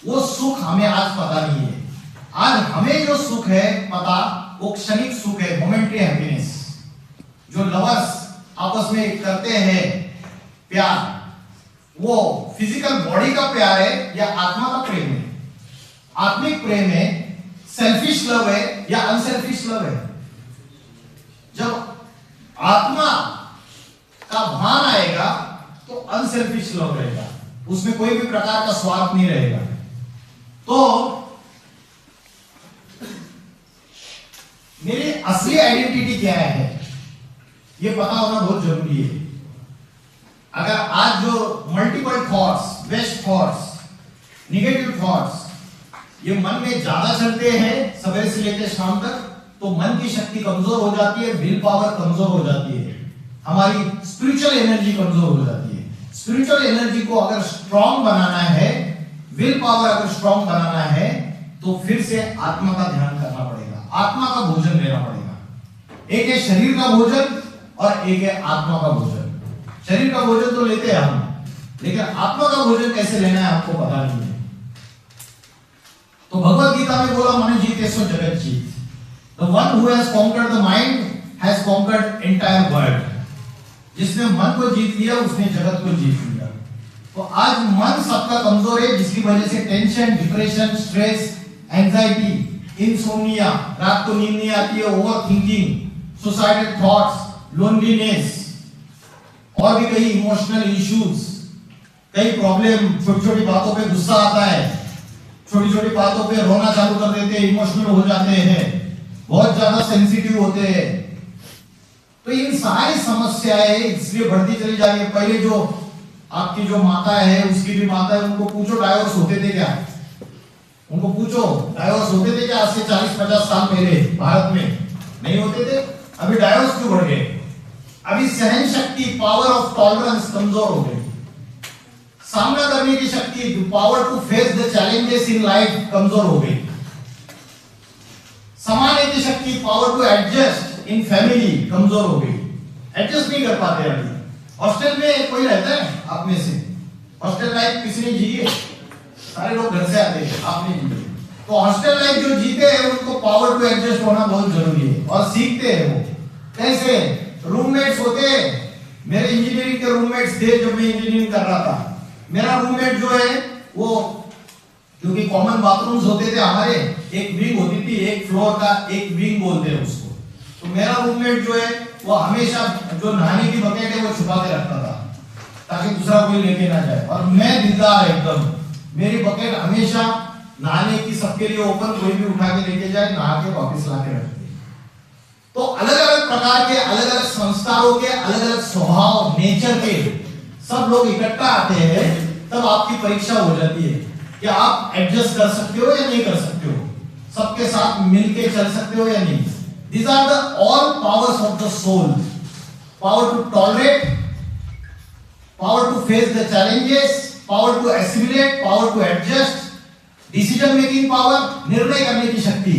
वो सुख हमें आज पता नहीं है। आज हमें जो सुख है पता, वो क्षणिक सुख है, मोमेंटरी हैप्पीनेस। जो लवर्स आपस में करते हैं प्यार, वो फिजिकल बॉडी का प्यार है या आत्मा का प्रेम है? आत्मिक प्रेम है, सेल्फिश लव है या अनसेल्फिश लव है? जब आत्मा का भान आएगा तो अनसेल्फिश लव रहेगा, उसमें कोई भी प्रकार का स्वार्थ नहीं रहेगा। तो मेरी असली आइडेंटिटी क्या है, ये पता होना बहुत जरूरी है। अगर आज जो multiple thoughts, waste thoughts, negative thoughts ये मन में ज्यादा चलते हैं सवेरे से लेकर शाम तक, तो मन की शक्ति कमजोर हो जाती है, विल पावर कमजोर हो जाती है, हमारी स्पिरिचुअल एनर्जी कमजोर हो जाती है। स्पिरिचुअल एनर्जी को अगर स्ट्रांग बनाना है, विल पावर अगर स्ट्रांग बनाना है, तो फिर से आत्मा का ध्यान करना पड़ेगा, आत्मा का भोजन लेना पड़ेगा। एक है शरीर का भोजन और एक है आत्मा का भोजन। शरीर का भोजन तो लेते हैं हम, लेकिन आत्मा का भोजन कैसे लेना है आपको पता नहीं है। तो भगवत गीता में बोला, मन जीते सो जगत जीत। The one who has conquered the mind has conquered entire world. जिसने मन को जीत लिया उसने जगत को जीत लिया। तो आज मन सबका कमजोर है, जिसकी वजह से tension, depression, stress, anxiety, insomnia, रात को नींद नहीं आती है, over thinking, suicidal thoughts, loneliness और भी कई इमोशनल इश्यूज, कई प्रॉब्लम, छोटी छोटी बातों पे गुस्सा आता है, छोटी छोटी बातों पे रोना चालू कर देते हैं, इमोशनल हो जाते हैं, बहुत ज्यादा सेंसिटिव होते हैं। तो इन सारी समस्याएं इसलिए बढ़ती चली जा रही है। पहले जो आपकी जो माता है, उसकी भी माता है, उनको पूछो डाइवोर्स होते थे क्या? उनको पूछो डाइवोर्स होते थे क्या? आज से 40-50 साल पहले भारत में नहीं होते थे। अभी डाइवोर्स क्यों बढ़ गए? अभी सहन शक्ति, पावर ऑफ टॉलरेंस कमजोर हो गई। सामना करने की शक्ति, power to face the challenges in life कमजोर हो गई। समाने की शक्ति, power to adjust in family कमजोर हो गई। एडजस्ट नहीं कर पाते अभी। हॉस्टल में कोई रहता है आप में से? हॉस्टल लाइफ किसी ने जी है? सारे लोग घर से आते हैं, आपने जी। तो हॉस्टल लाइफ जो जीते हैं उनको पावर टू एडजस्ट होना बहुत जरूरी है और सीखते हैं वो कैसे। रूममेट्स होते हैं, मेरे इंजीनियरिंग के रूममेट्स थे जब मैं इंजीनियरिंग कर रहा था। मेरा रूममेट जो है वो, क्योंकि कॉमन बाथरूम्स होते थे हमारे, एक विंग होती थी, एक फ्लोर का एक विंग बोलते हैं उसको। तो मेरा रूममेट जो है वो हमेशा जो नहाने की बकेट है वो छुपा के रखता था ताकि दूसरा कोई लेके ना जाए। और मैं दिलदार एकदम, मेरी बकेट हमेशा नहाने की सबके लिए ओपन, कोई भी उठा के लेके जाए, नहा के वापस ला के रखते। तो अलग अलग प्रकार के, अलग अलग संस्कारों के, अलग अलग स्वभाव, नेचर के सब लोग इकट्ठा आते हैं, तब आपकी परीक्षा हो जाती है कि आप एडजस्ट कर सकते हो या नहीं कर सकते हो, सबके साथ मिलके चल सकते हो या नहीं। These are the all powers of the soul. Power to tolerate, power to face the challenges, power to assimilate, power to adjust, decision making power, निर्णय करने की शक्ति,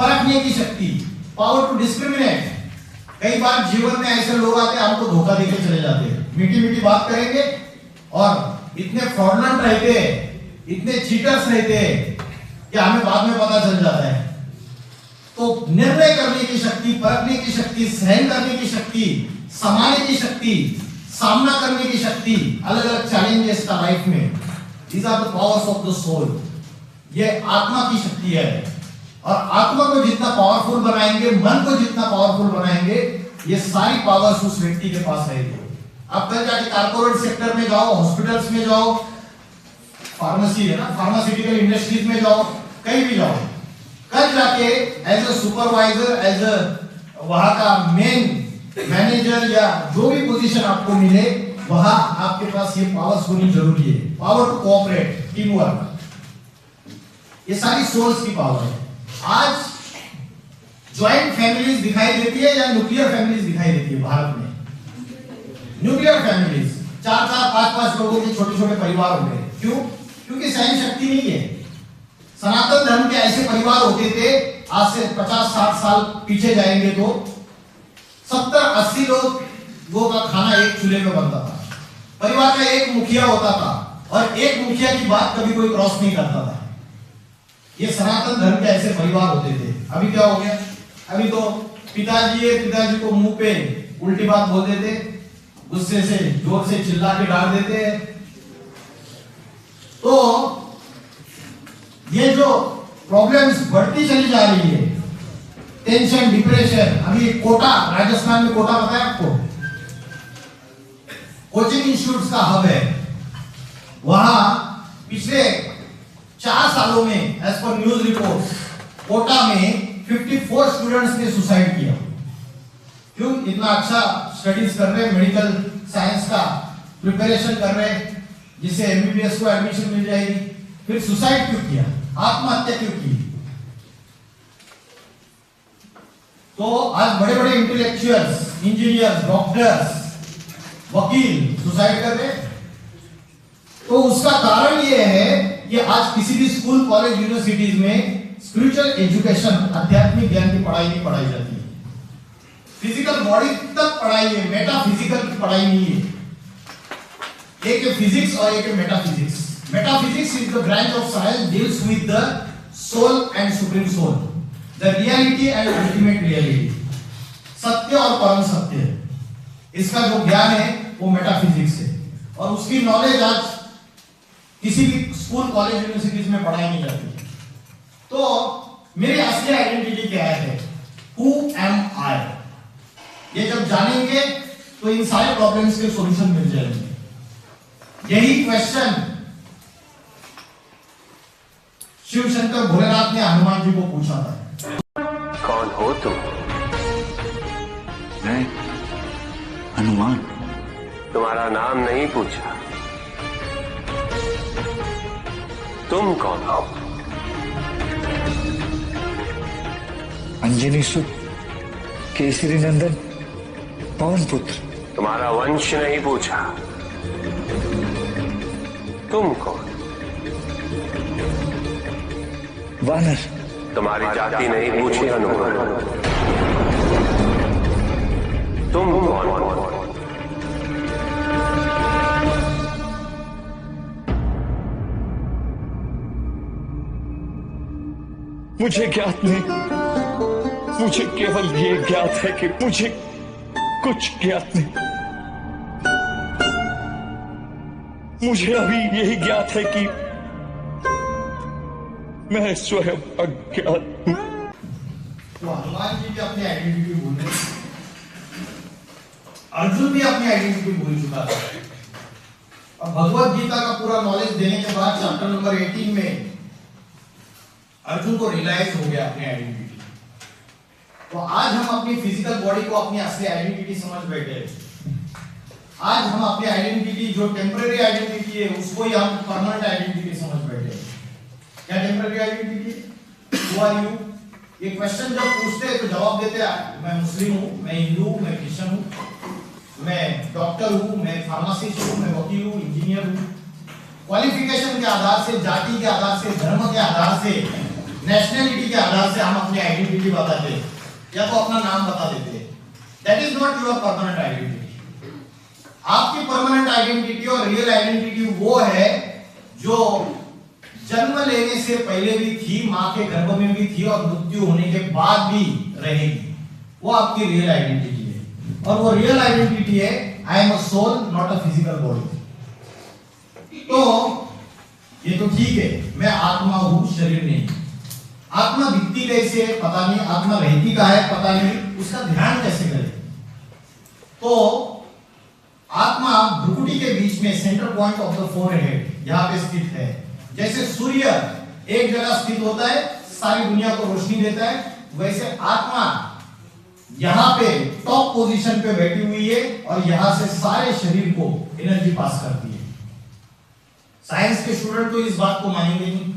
परखने की शक्ति, power to discriminate। कई बार जीवन में ऐसे लोग आते हैं हमको धोखा देके चले जाते हैं, मीठी मीठी बात करेंगे और इतने फ्रॉडलेंट रहते हैं, इतने चीटर्स रहते हैं कि हमें बाद में पता चल जाता है। तो निर्णय करने की शक्ति, परखने की शक्ति, सहन करने की शक्ति, समाने की शक्ति, सामना करने की शक्ति अलग अलग चैलेंजेस का लाइफ में, these are the powers of the soul। ये आत्मा की शक्ति है और आत्मा को जितना पावरफुल बनाएंगे, मन को जितना पावरफुल बनाएंगे, ये सारी पावर्स उस व्यक्ति के पास रहेगी। आप कल जाके कारपोरेट सेक्टर में जाओ, हॉस्पिटल्स में जाओ, फार्मेसी है ना, फार्मास्यूटिकल इंडस्ट्रीज में जाओ, कहीं भी जाओ, कल जाके as a supervisor, as a वहां का मेन मैनेजर या जो भी पोजीशन आपको मिले, वहां आपके पास ये पावर्स होनी जरूरी है। Power to cooperate, team work, ये सारी सोर्स की पावर है। आज ज्वाइंट फैमिलीज दिखाई देती है या न्यूक्लियर फैमिलीज दिखाई देती है भारत में? न्यूक्लियर फैमिलीज, 4-4, 5-5 लोगों के छोटे छोटे परिवार हो गए। क्यों? क्योंकि सहन शक्ति नहीं है। सनातन धर्म के ऐसे परिवार होते थे, आज से 50-60 साल पीछे जाएंगे तो 70-80 लोगों का खाना एक चूल्हे में बनता था। परिवार का एक मुखिया होता था और एक मुखिया की बात कभी कोई क्रॉस नहीं करता था। ये सनातन धर्म के ऐसे परिवार होते थे। अभी क्या हो गया? अभी तो पिताजी को मुंह पे उल्टी बात बोल देते, गुस्से से जोर से चिल्ला के डाल देते हैं। तो ये जो प्रॉब्लम्स बढ़ती चली जा रही है, टेंशन, डिप्रेशन। अभी कोटा, राजस्थान में कोटा बताया आपको, कोचिंग इंस्टीट्यूट्स का हब है। वहां पिछले 4 सालों में as per news report Kota में 54 स्टूडेंट्स ने सुसाइड किया। क्यों? इतना अच्छा स्टडीज कर रहे, मेडिकल साइंस का प्रिपरेशन कर रहे, जिससे एमबीबीएस को एडमिशन मिल जाएगी, फिर सुसाइड क्यों किया, आत्महत्या क्यों की? तो आज बड़े बड़े इंटेलेक्चुअल्स, इंजीनियर्स, डॉक्टर्स, वकील सुसाइड कर रहे। तो उसका कारण यह है कि आज किसी भी स्कूल, कॉलेज, यूनिवर्सिटीज में स्पिरिचुअल एजुकेशन, आध्यात्मिक ज्ञान की पढ़ाई नहीं पढ़ाई जाती है। फिजिकल बॉडी तक पढ़ाई है, मेटाफिजिकल की पढ़ाई नहीं है। एक है फिजिक्स और एक है metaphysics. Metaphysics is the branch of science deals with the soul and supreme soul, the reality and ultimate reality, सत्य और परम सत्य। इसका जो ज्ञान है वो मेटाफिजिक्स है और उसकी नॉलेज आज किसी भी स्कूल, कॉलेज, यूनिवर्सिटीज में पढ़ाई नहीं जाती। तो मेरी असली आइडेंटिटी क्या है? हु एम आई? ये जब जानेंगे तो इन सारे प्रॉब्लम्स के सॉल्यूशन मिल जाएंगे। यही क्वेश्चन शिव शंकर भोलेनाथ ने हनुमान जी को पूछा था।
कौन हो तुम?
मैं हनुमान।
तुम्हारा नाम नहीं पूछा, तुम कौन हो?
अंजनी सुत, केसरी नंदन, पवन पुत्र।
तुम्हारा वंश नहीं पूछा, तुम कौन?
वानर।
तुम्हारी जाति नहीं पूछी हनुमान, तुम कौन?
मुझे ज्ञात नहीं, मुझे केवल ये ज्ञात है कि मुझे कुछ ज्ञात नहीं। मुझे अभी यही ज्ञात है कि मैं स्वयं अज्ञात हूं।
तो हनुमान जी भी अपनी आइडेंटिटी भूल गए, अर्जुन भी अपनी आइडेंटिटी भूल चुका था। अब भगवत गीता का पूरा नॉलेज देने के बाद चैप्टर नंबर 18 में अर्जुन को रियलाइज हो गया अपनी आइडेंटिटी। तो आज हम अपनी फिजिकल बॉडी को अपनी असली आइडेंटिटी समझ बैठे। आज हम अपनी आइडेंटिटी, जो टेम्पररी आइडेंटिटी है, उसको ही हम परमानेंट आइडेंटिटी समझ बैठे। क्या temporary identity? Who are you? ये क्वेश्चन जब पूछते हैं तो जवाब देते हैं, मैं मुस्लिम हूँ, मैं हिंदू हूँ, मैं क्रिश्चियन हूँ, मैं डॉक्टर हूँ, मैं फार्मासिस्ट हूँ, मैं वकील हूँ, इंजीनियर हूँ। क्वालिफिकेशन के आधार से, जाति के आधार से, धर्म के आधार से, नेशनलिटी के आधार से हम अपनी आइडेंटिटी बताते हैं या तो अपना नाम बता देते हैं। That is not your permanent identity. आपकी परमानेंट आइडेंटिटी और रियल आइडेंटिटी वो है जो जन्म लेने से पहले भी थी, मां के गर्भ में भी थी और मृत्यु होने के बाद भी रहेगी। वो आपकी रियल आइडेंटिटी है और वो रियल आइडेंटिटी है I am a soul not a physical body. तो ये तो ठीक है, मैं आत्मा हूं, शरीर नहीं। आत्मा दिखती कैसे है पता नहीं, आत्मा रहती कहाँ है पता नहीं, उसका ध्यान कैसे करें? तो आत्मा भ्रुकुटी के बीच में centre point of the forehead यहां पे स्थित है। जैसे सूर्य एक जगह स्थित होता है, सारी दुनिया को रोशनी देता है, वैसे आत्मा यहां पे टॉप पोजीशन पे बैठी हुई है और यहां से सारे शरीर को एनर्जी पास करती है। साइंस के स्टूडेंट तो इस बात को मानेंगे नहीं।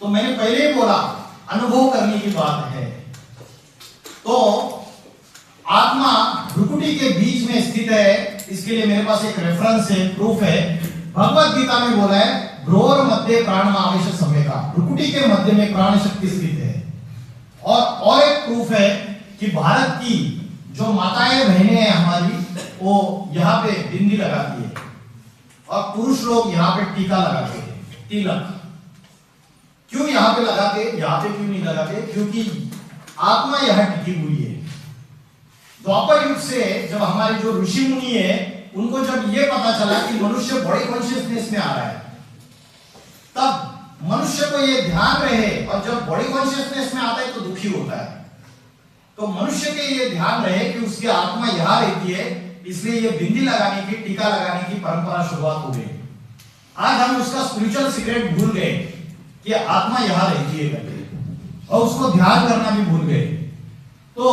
तो मैंने पहले ही बोला, अनुभव करने की बात है। तो आत्मा भ्रुकुटी के बीच में स्थित है, इसके लिए मेरे पास एक रेफरेंस है, प्रूफ है। भगवत गीता में बोला है भ्रूर मध्य प्राण आवेश सम्यका, भ्रुकुटी के मध्य में प्राण शक्ति स्थित है। और एक प्रूफ है कि भारत की जो माताएं बहनें हैं हमारी, वो यहाँ पे बिंदी लगाती है और पुरुष लोग यहाँ पे टीका लगाते हैं, तिलक। क्यों यहाँ पे लगाते, यहाँ पे क्यों नहीं लगाते? क्योंकि आत्मा यहाँ टिकी हुई है। द्वापर युग से जब हमारे जो ऋषि मुनि है, उनको जब ये पता चला कि मनुष्य बॉडी कॉन्शियसनेस में आ रहा है, तब मनुष्य को ये ध्यान रहे, और जब बॉडी कॉन्शियसनेस में आता है तो दुखी होता है, तो मनुष्य के ये ध्यान रहे कि उसकी आत्मा यहाँ रहती है, इसलिए ये बिंदी लगाने की, टीका लगाने की परंपरा शुरुआत हो गई। आज हम उसका स्पिरिचुअल सीक्रेट भूल गए कि आत्मा यहाँ रहती है करके, और उसको ध्यान करना भी भूल गए। तो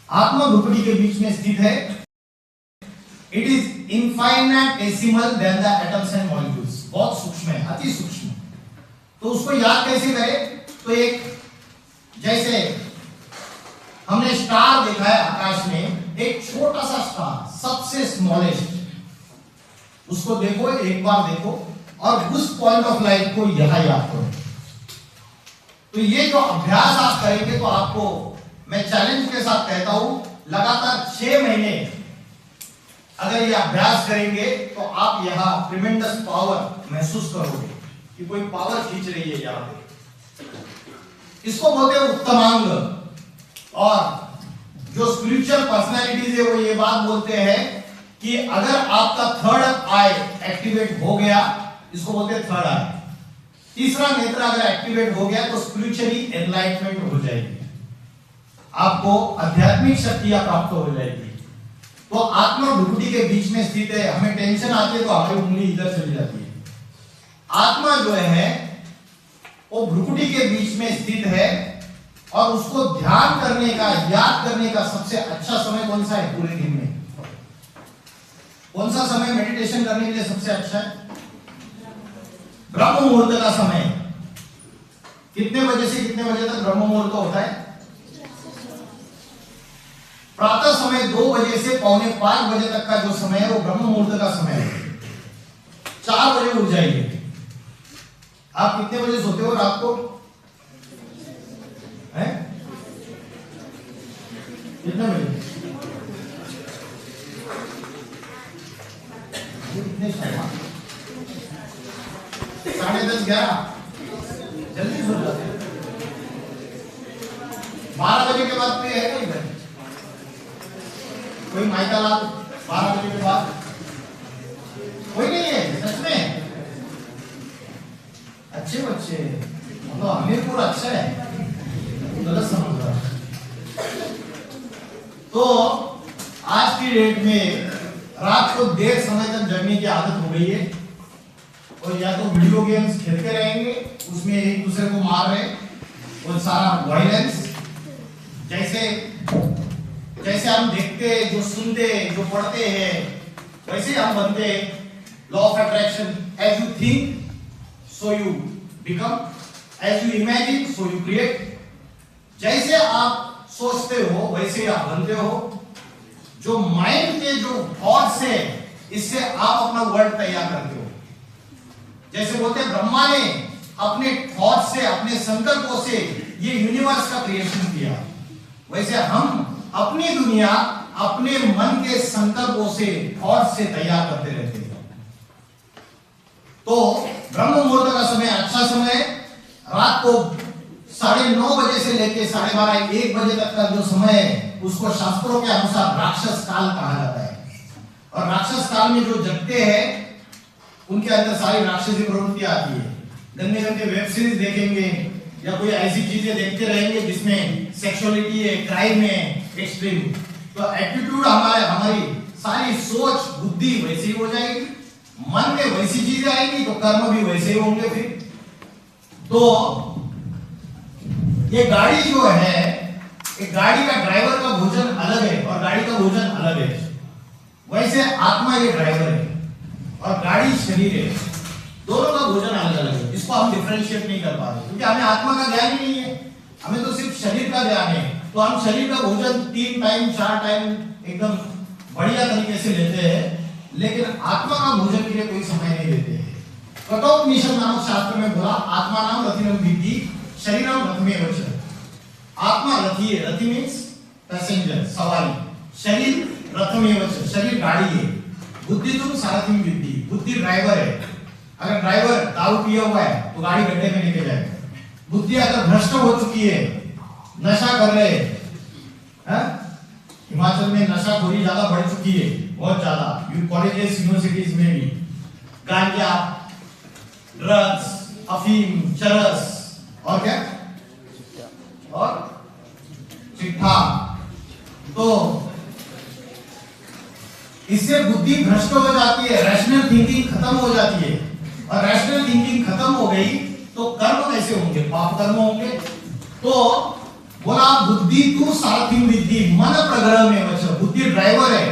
आत्मा भ्रुकुटी के बीच में स्थित है। It is infinitesimal than the atoms and molecules, बहुत सूक्ष्म है, अति सूक्ष्म। तो उसको याद कैसे करें? तो एक जैसे हमने स्टार देखा है आकाश में, एक छोटा सा स्टार, सबसे स्मॉलेस्ट, उसको देखो, एक बार देखो, और उस पॉइंट ऑफ लाइट को यहां याद करो। तो ये जो अभ्यास आप करेंगे, तो आपको मैं चैलेंज के साथ कहता हूं, लगातार 6 महीने अगर ये अभ्यास करेंगे तो आप यहां ट्रिमेंडस पावर महसूस करोगे कि कोई पावर खींच रही है यहां पे। इसको बोलते हैं उत्तमांग। और जो स्पिरिचुअल पर्सनालिटीज है वो ये बात बोलते हैं कि अगर आपका थर्ड आई एक्टिवेट हो गया, इसको बोलते हैं थर्ड आई, तीसरा नेत्र अगर एक्टिवेट हो गया तो स्पिरिचुअली एनलाइटमेंट हो जाएगी, आपको आध्यात्मिक शक्तियां प्राप्त हो जाएगी। तो आत्मा भ्रुकुटी के बीच में स्थित है। हमें टेंशन आती है तो हमारी उंगली इधर चली जाती है। आत्मा जो है वो भ्रुकुटी के बीच में स्थित है, और उसको ध्यान करने का, याद करने का सबसे अच्छा समय कौन सा है पूरे दिन में? कौन सा समय मेडिटेशन करने के लिए सबसे अच्छा है? ब्रह्म मुहूर्त का समय। कितने बजे से कितने बजे तक ब्रह्म मुहूर्त होता है? प्रातः समय 2 बजे से पौने 5 बजे तक का जो समय है वो ब्रह्म मुहूर्त का समय है। 4 बजे उठ जाइए। आप कितने बजे सोते हो रात को? हैं? कितने बजे? कितने? 10:30 11 जल्दी सो जाते हैं। 12 बजे के बाद पे है कोई घर? कोई माइका लाल 12 बजे के बाद कोई नहीं है? सच में अच्छे बच्चे, मतलब हमीरपुर अच्छा है, गलत समझ रहा। तो आज की डेट में रात को देर समय तक जगने की आदत हो गई है, और या तो वीडियो गेम्स खेलते रहेंगे, उसमें एक दूसरे को मार रहे, और सारा वायलेंस, जैसे हम देखते, जो सुनते, जो पढ़ते हैं, वैसे हम बनते। Law of attraction, as you think so you become, as you imagine so you create. जैसे आप सोचते हो वैसे आप बनते हो। जो माइंड के जो थॉट्स है, इससे आप अपना वर्ल्ड तैयार करते हो। जैसे बोलते हैं ब्रह्मा ने अपने थॉट से, अपने संकल्पों से ये यूनिवर्स का क्रिएशन किया, वैसे हम अपनी दुनिया अपने मन के संकल्पों से, थॉट से तैयार करते रहते हैं। तो ब्रह्म मुहूर्त का समय अच्छा समय, रात को 9:30 बजे से लेकर 12:30 1 बजे तक का जो समय है, उसको शास्त्रों के अनुसार राक्षस काल कहा जाता है। और राक्षस काल में जो जगते हैं उनके अंदर सारी राक्षसी प्रवृत्ति आती है। गंदे गंदे वेब सीरीज देखेंगे या कोई ऐसी चीजें देखते रहेंगे जिसमें सेक्सुअलिटी है, क्राइम है, एक्सट्रीम। तो एटीट्यूड हमारी सारी सोच बुद्धि वैसी हो जाएगी, मन में वैसी चीजें आएंगी, तो कर्म भी वैसे ही होंगे। फिर तो ये गाड़ी जो है, एक गाड़ी का ड्राइवर का भोजन अलग है और गाड़ी का भोजन अलग है। वैसे आत्मा ये ड्राइवर है और गाड़ी शरीर है, दोनों का भोजन अलग अलग है। इसको हम डिफरेंशिएट नहीं कर पा रहे क्योंकि हमें आत्मा का ज्ञान ही नहीं है, हमें तो सिर्फ शरीर का ज्ञान है। तो हम शरीर का भोजन 3 टाइम 4 टाइम एकदम बढ़िया तरीके से लेते हैं, लेकिन आत्मा का भोजन के लिए कोई समय नहीं देते हैं। कठोपनिषद नामक शास्त्र में बोला आत्मा नाम रथिनम विद्धि शरीरम रथमेव च। आत्मा रथी है, रथी मीन्स पैसेंजर, सवारी, शरीर रथमेव च, शरीर गाड़ी है, बुद्धि तुम सारथिम विद्धि, बुद्धि ड्राइवर है। अगर ड्राइवर दारू पिया हुआ है तो गाड़ी गड्ढे में लेके जाएगा। बुद्धि अगर भ्रष्ट हो चुकी है, नशा कर रहे हैं, हिमाचल में नशाखोरी ज्यादा बढ़ चुकी है, बहुत ज्यादा, कॉलेजेस यूनिवर्सिटीज में भी गांजा, ड्रग्स, अफीम, चरस और क्या, और चिट्ठा, तो इससे बुद्धि भ्रष्ट हो जाती है, रैशनल थिंकिंग खत्म हो जाती है, और रैशनल थिंकिंग खत्म हो गई तो कर्म कैसे होंगे, पाप कर्म होंगे। तो बोला बुद्धि तू सारथिम विद्धि मन प्रग्रह में वच, बुद्धि ड्राइवर है,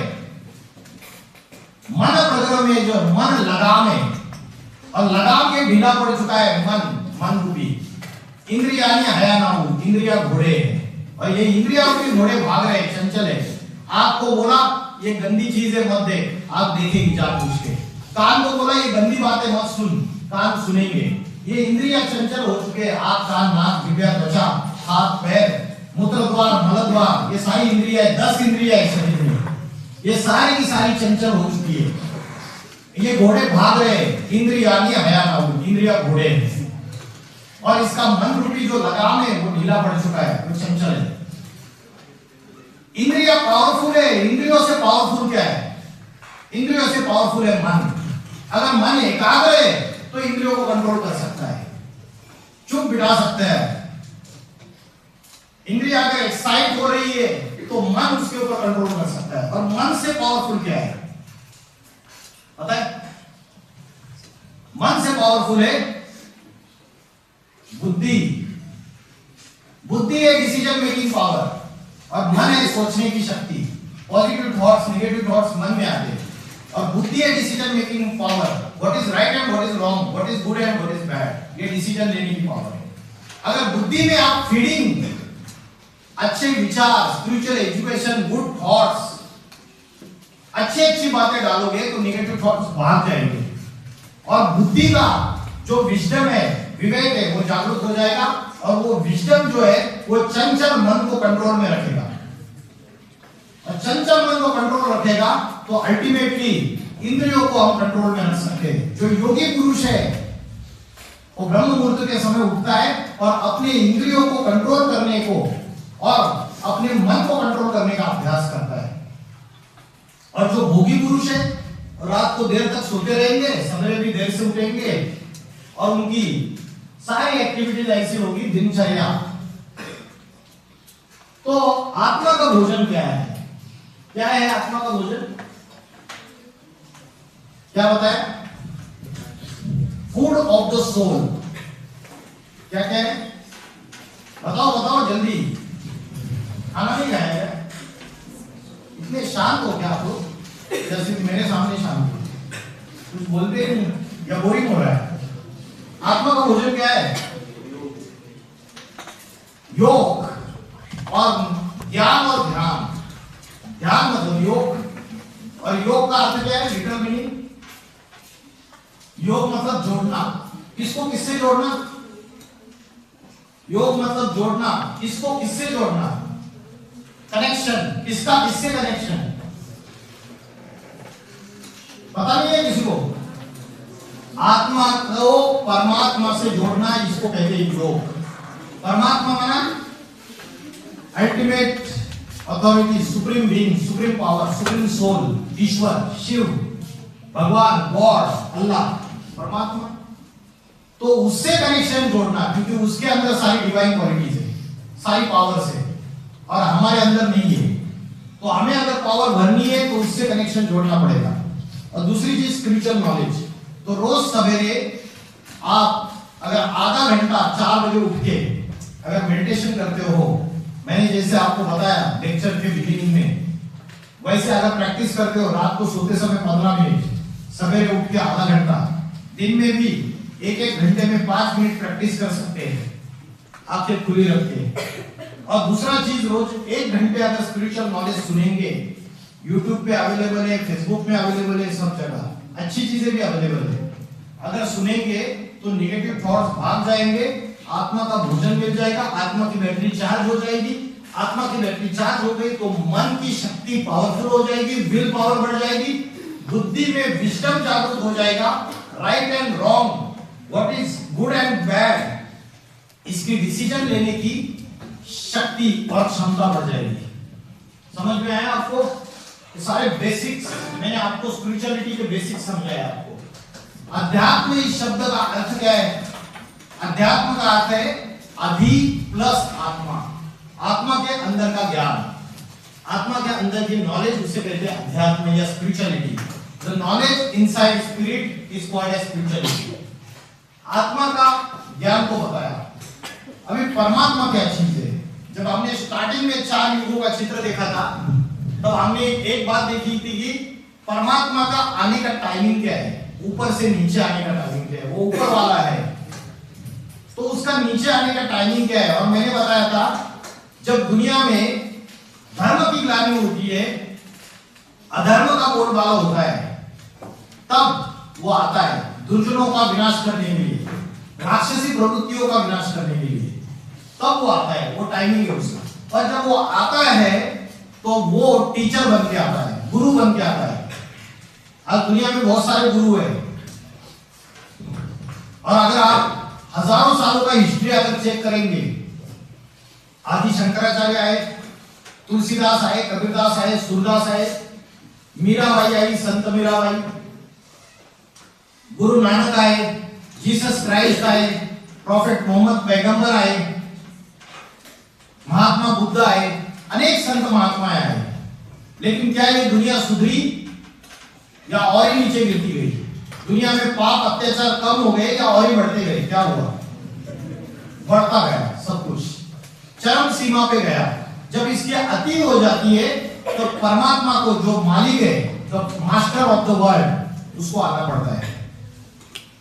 मन प्रग्रह में जो मन लगाम है, और लगाम के ढीला पड़ चुका है मन रूपी। इंद्रियानी हयानाहु, इंद्रिया घोड़े हैं, और ये इंद्रिया रूपी घोड़े भाग रहे, चंचल है। आपको बोला ये गंदी चीजें मत देख, आप देखेंगे जान पूछ के। कान को बोला ये गंदी बातें मत सुन, कान सुनेंगे। ये इंद्रिया चंचल हो चुके हैं, आंख, कान, नाक, जिह्वा, त्वचा, हाथ, पैर, मूत्र द्वार, मल द्वार, ये सारी इंद्रियां, 10 इंद्रियां है शरीर में, ये सारी की सारी चंचल हो चुकी है। ये घोड़े भाग रहे हैं, इंद्रियानी हयानाहु, इंद्रिया घोड़े हैं, और इसका मन रूपी जो लगाम है वो ढीला पड़ चुका है, वो चंचल है। इंद्रिया पावरफुल है, इंद्रियों से पावरफुल क्या है, इंद्रियों से पावरफुल है मन। अगर मन एकाग्र है तो इंद्रियों को कंट्रोल कर सकता है, चुप बिठा सकता है। इंद्रिया अगर एक्साइट हो रही है तो मन उसके ऊपर कंट्रोल कर सकता है। और मन से पावरफुल क्या है पता है, मन से पावरफुल है बुद्धि। बुद्धि है डिसीजन मेकिंग पावर, और मन है सोचने की शक्ति। पॉजिटिव थॉट्स, नेगेटिव थॉट्स मन में आते हैं, और बुद्धि है decision making power, what is right and what is wrong, what is good and what is bad, ये डिसीजन लेने की पावर है। अगर बुद्धि में आप फीडिंग अच्छे विचार, स्पिरिचुअल एजुकेशन, गुड थॉट्स, अच्छी बातें डालोगे तो नेगेटिव थॉट्स भाग जाएंगे, और बुद्धि का जो विजडम है, विवेक है, वो जागरूक हो जाएगा, और वो विजडम जो है वो चंचल मन को कंट्रोल में रखेगा। और चंचल मन को कंट्रोल रखेगा तो अल्टीमेटली इंद्रियों को हम कंट्रोल में रख सकते हैं। जो योगी पुरुष है वो ब्रह्म मुहूर्त के समय उठता है और अपने इंद्रियों को कंट्रोल करने को और अपने मन को कंट्रोल करने का अभ्यास करता है। और जो भोगी पुरुष है रात को देर तक सोते रहेंगे, सवेरे भी देर से उठेंगे, और उनकी सारी एक्टिविटीज ऐसी होगी, दिनचर्या। तो आत्मा का भोजन क्या है, क्या है आत्मा का भोजन, क्या बताए, फूड ऑफ द सोल। क्या क्या है बताओ बताओ जल्दी, खाना नहीं खाया क्या? इतने शांत हो क्या आप लोग, जैसे मेरे सामने शांत हो, कुछ बोलते नहीं या बोरिंग हो रहा है। आत्मा का भोजन क्या है, योग और ज्ञान और ध्यान। ध्यान मतलब योग, और योग का अर्थ क्या है, लिटरल मीनिंग, योग मतलब जोड़ना। किसको किससे जोड़ना, योग मतलब जोड़ना, किसको किससे जोड़ना, कनेक्शन, किसका किससे कनेक्शन, पता नहीं है किसी को। आत्मा को परमात्मा से जोड़ना, इसको कहते हैं योग। परमात्मा माना ultimate authority, supreme being, supreme power, supreme soul, ईश्वर, शिव, भगवान, गॉड, अल्लाह, परमात्मा। तो उससे कनेक्शन जोड़ना, क्योंकि उसके अंदर सारी डिवाइन क्वालिटीज है, सारी पावर्स है, और हमारे अंदर नहीं है। तो हमें अगर पावर भरनी है तो उससे कनेक्शन जोड़ना पड़ेगा। और दूसरी चीज स्पिरिचुअल नॉलेज। तो रोज सवेरे आप अगर आधा घंटा 4 बजे उठ के अगर मेडिटेशन करते हो, मैंने जैसे आपको बताया लेक्चर के बिगिनिंग में, वैसे अगर प्रैक्टिस करते हो, रात को सोते समय 15 मिनट, सवेरे उठ के आधा घंटा, दिन में भी 1-1 घंटे में 5 मिनट प्रैक्टिस कर सकते हैं आंखें खुली रख के। और दूसरा चीज, रोज 1 घंटे अगर स्पिरिचुअल नॉलेज सुनेंगे, YouTube पे अवेलेबल है, Facebook में अवेलेबल है, सब जगह अच्छी चीजें भी अवेलेबल है। अगर सुनेंगे तो निगेटिव थॉट्स भाग जाएंगे, आत्मा का भोजन मिल जाएगा, आत्मा की बैटरी चार्ज हो जाएगी। आत्मा की बैटरी चार्ज हो गई तो मन की शक्ति पावरफुल हो जाएगी, विल पावर बढ़ जाएगी, बुद्धि में विजडम जागृत हो जाएगा, right and wrong, what is good and bad, इसकी डिसीजन लेने की शक्ति और क्षमता बढ़ जाएगी। समझ में आया आपको? ये सारे बेसिक्स मैंने आपको स्पिरिचुअलिटी के बेसिक्स समझाया आपको। अध्यात्म इस शब्द का अर्थ क्या है? अध्यात्म का अर्थ है अधि प्लस आत्मा, आत्मा के अंदर का ज्ञान, आत्मा के अंदर की नॉलेज, उसे कहते हैं अध्यात्म या spirituality. The knowledge inside spirit is called as spirituality. आत्मा का ज्ञान को बताया। अभी परमात्मा क्या चीज है? जब हमने स्टार्टिंग में 4 युगों का चित्र देखा था, तब हमने एक बात देखी थी कि परमात्मा का आने का टाइमिंग क्या है, ऊपर से नीचे आने का टाइमिंग क्या है, वो ऊपर वाला है, तो उसका नीचे आने का टाइमिंग क्या है। और मैंने बताया था जब दुनिया में धर्म की ग्लानि होती है, अधर्म का बोलबाला होता है, तब वो आता है दुर्जनों का विनाश करने के लिए, राक्षसी प्रवृत्तियों का विनाश करने के लिए, तब वो आता है, वो टाइमिंग है उसका। और जब वो आता है तो वो टीचर बन के आता है, गुरु बन के आता है। आज दुनिया में बहुत सारे गुरु हैं, और अगर आप हजारों सालों का हिस्ट्री अगर चेक करेंगे, आदि शंकराचार्य आए, तुलसीदास आए, कबीरदास आए, सूरदास आए, मीराबाई आई, संत मीराबाई, गुरु नानक आए, जीसस क्राइस्ट आए, प्रॉफेट मोहम्मद पैगंबर आए, महात्मा बुद्ध आए, अनेक संत महात्माएं आए। लेकिन क्या ये दुनिया सुधरी या और ही नीचे गिरती गई? दुनिया में पाप अत्याचार कम हो गए या और ही बढ़ते गए? क्या हुआ? बढ़ता गया, सब कुछ चरम सीमा पे गया। जब इसकी अति हो जाती है तो परमात्मा को, जो मालिक है, जो मास्टर ऑफ द वर्ल्ड, उसको आना पड़ता है।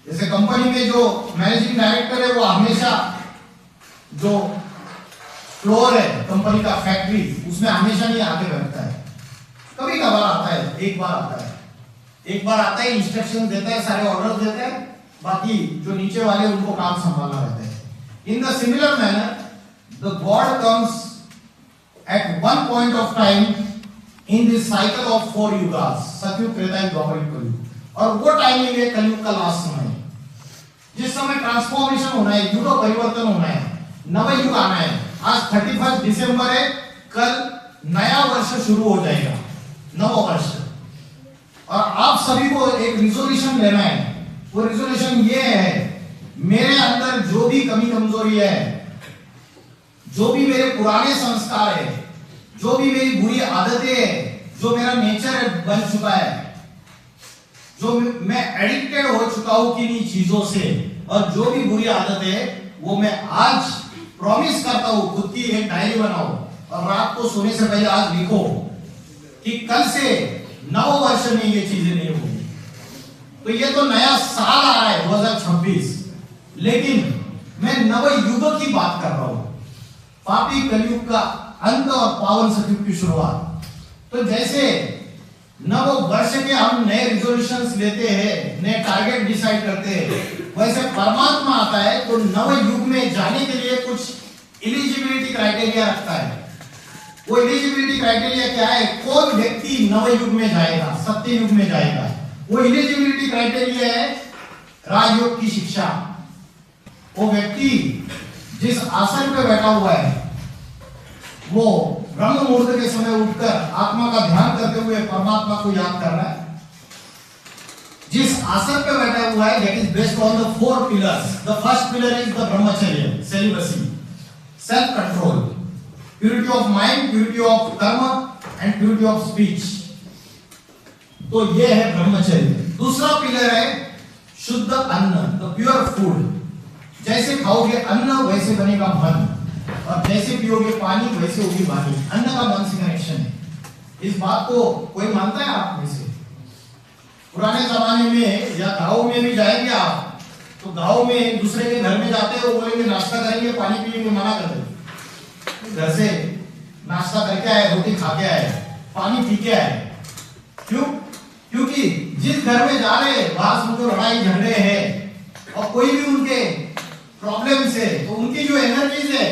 जैसे कंपनी में जो मैनेजिंग डायरेक्टर है, वो हमेशा जो फ्लोर है कंपनी का, फैक्ट्री, उसमें हमेशा नहीं आके बैठता है, कभी कभार आता है, एक बार आता है, एक बार आता है, इंस्ट्रक्शन देता है, सारे ऑर्डर देता है, बाकी जो नीचे वाले उनको काम संभालना रहता है। In the similar manner the God comes at one point of time in this cycle of 4 yugas, सतयुग, त्रेता युग, द्वापर युग, कलयुग। और वो टाइमिंग है कलयुग का लास्ट समय, जिस समय ट्रांसफॉर्मेशन होना है, युग परिवर्तन होना है, नवयुग आना है। आज 31 दिसंबर है, कल नया वर्ष शुरू हो जाएगा, नव वर्ष। और आप सभी को एक रिजोल्यूशन लेना है। वो रिजोल्यूशन ये है, मेरे अंदर जो भी कमी कमजोरी है, जो भी मेरे पुराने संस्कार है, जो भी मेरी बुरी आदतें है, जो मेरा नेचर है बन चुका है, जो मैं एडिक्टेड हो चुका हूं किन्हीं चीजों से, और जो भी बुरी आदत है वो मैं आज प्रॉमिस करता हूं, खुद की एक डायरी बनाओ और रात को सोने से पहले आज लिखो कि कल से नव वर्ष में ये चीजें नहीं होगी। तो ये तो नया साल आ रहा है 2026, लेकिन मैं नव युग की बात कर रहा हूं, पापी कलयुग का अंत और पावन सतयुग की शुरुआत। तो जैसे नव वर्ष के हम नए रिजोल्यूशंस लेते हैं, नए टारगेट डिसाइड करते हैं, वैसे परमात्मा आता है तो नव युग में जाने के लिए कुछ एलिजिबिलिटी क्राइटेरिया रखता है। वो एलिजिबिलिटी क्राइटेरिया क्या है? कौन व्यक्ति नव युग में जाएगा, सत्य युग में जाएगा? वो एलिजिबिलिटी क्राइटेरिया है राजयोग की शिक्षा। वो व्यक्ति जिस आसन पे बैठा हुआ है, वो ब्रह्म मुहूर्त के समय उठकर आत्मा का ध्यान करते हुए परमात्मा को याद कर रहा है। जिस आसन पे बैठा हुआ है, that is based on the 4 pillars. The first pillar is the brahmacharya, celibacy, self control, purity of mind, purity of karma and purity of speech. तो ये है ब्रह्मचर्य। दूसरा पिलर है शुद्ध अन्न, the pure food. जैसे खाओगे अन्न वैसे बनेगा मन, और जैसे पियोगे पानी वैसे होगी वाणी। अन्न का मन से कनेक्शन है। इस बात को कोई मानता है आप में से? पुराने जमाने में या गांव में भी जाएंगे आप, तो गांव में दूसरे के घर में जाते हैं, वो बोलेंगे नाश्ता करेंगे, पानी पिएंगे, मना कर देंगे। घर से नाश्ता करके आए, रोटी खा के आए, पानी पी के आए, क्यों? क्योंकि जिस घर में जा रहे हैं वहां समझो लड़ाई झगड़े हैं और कोई भी उनके प्रॉब्लम से, तो उनकी जो एनर्जीज है,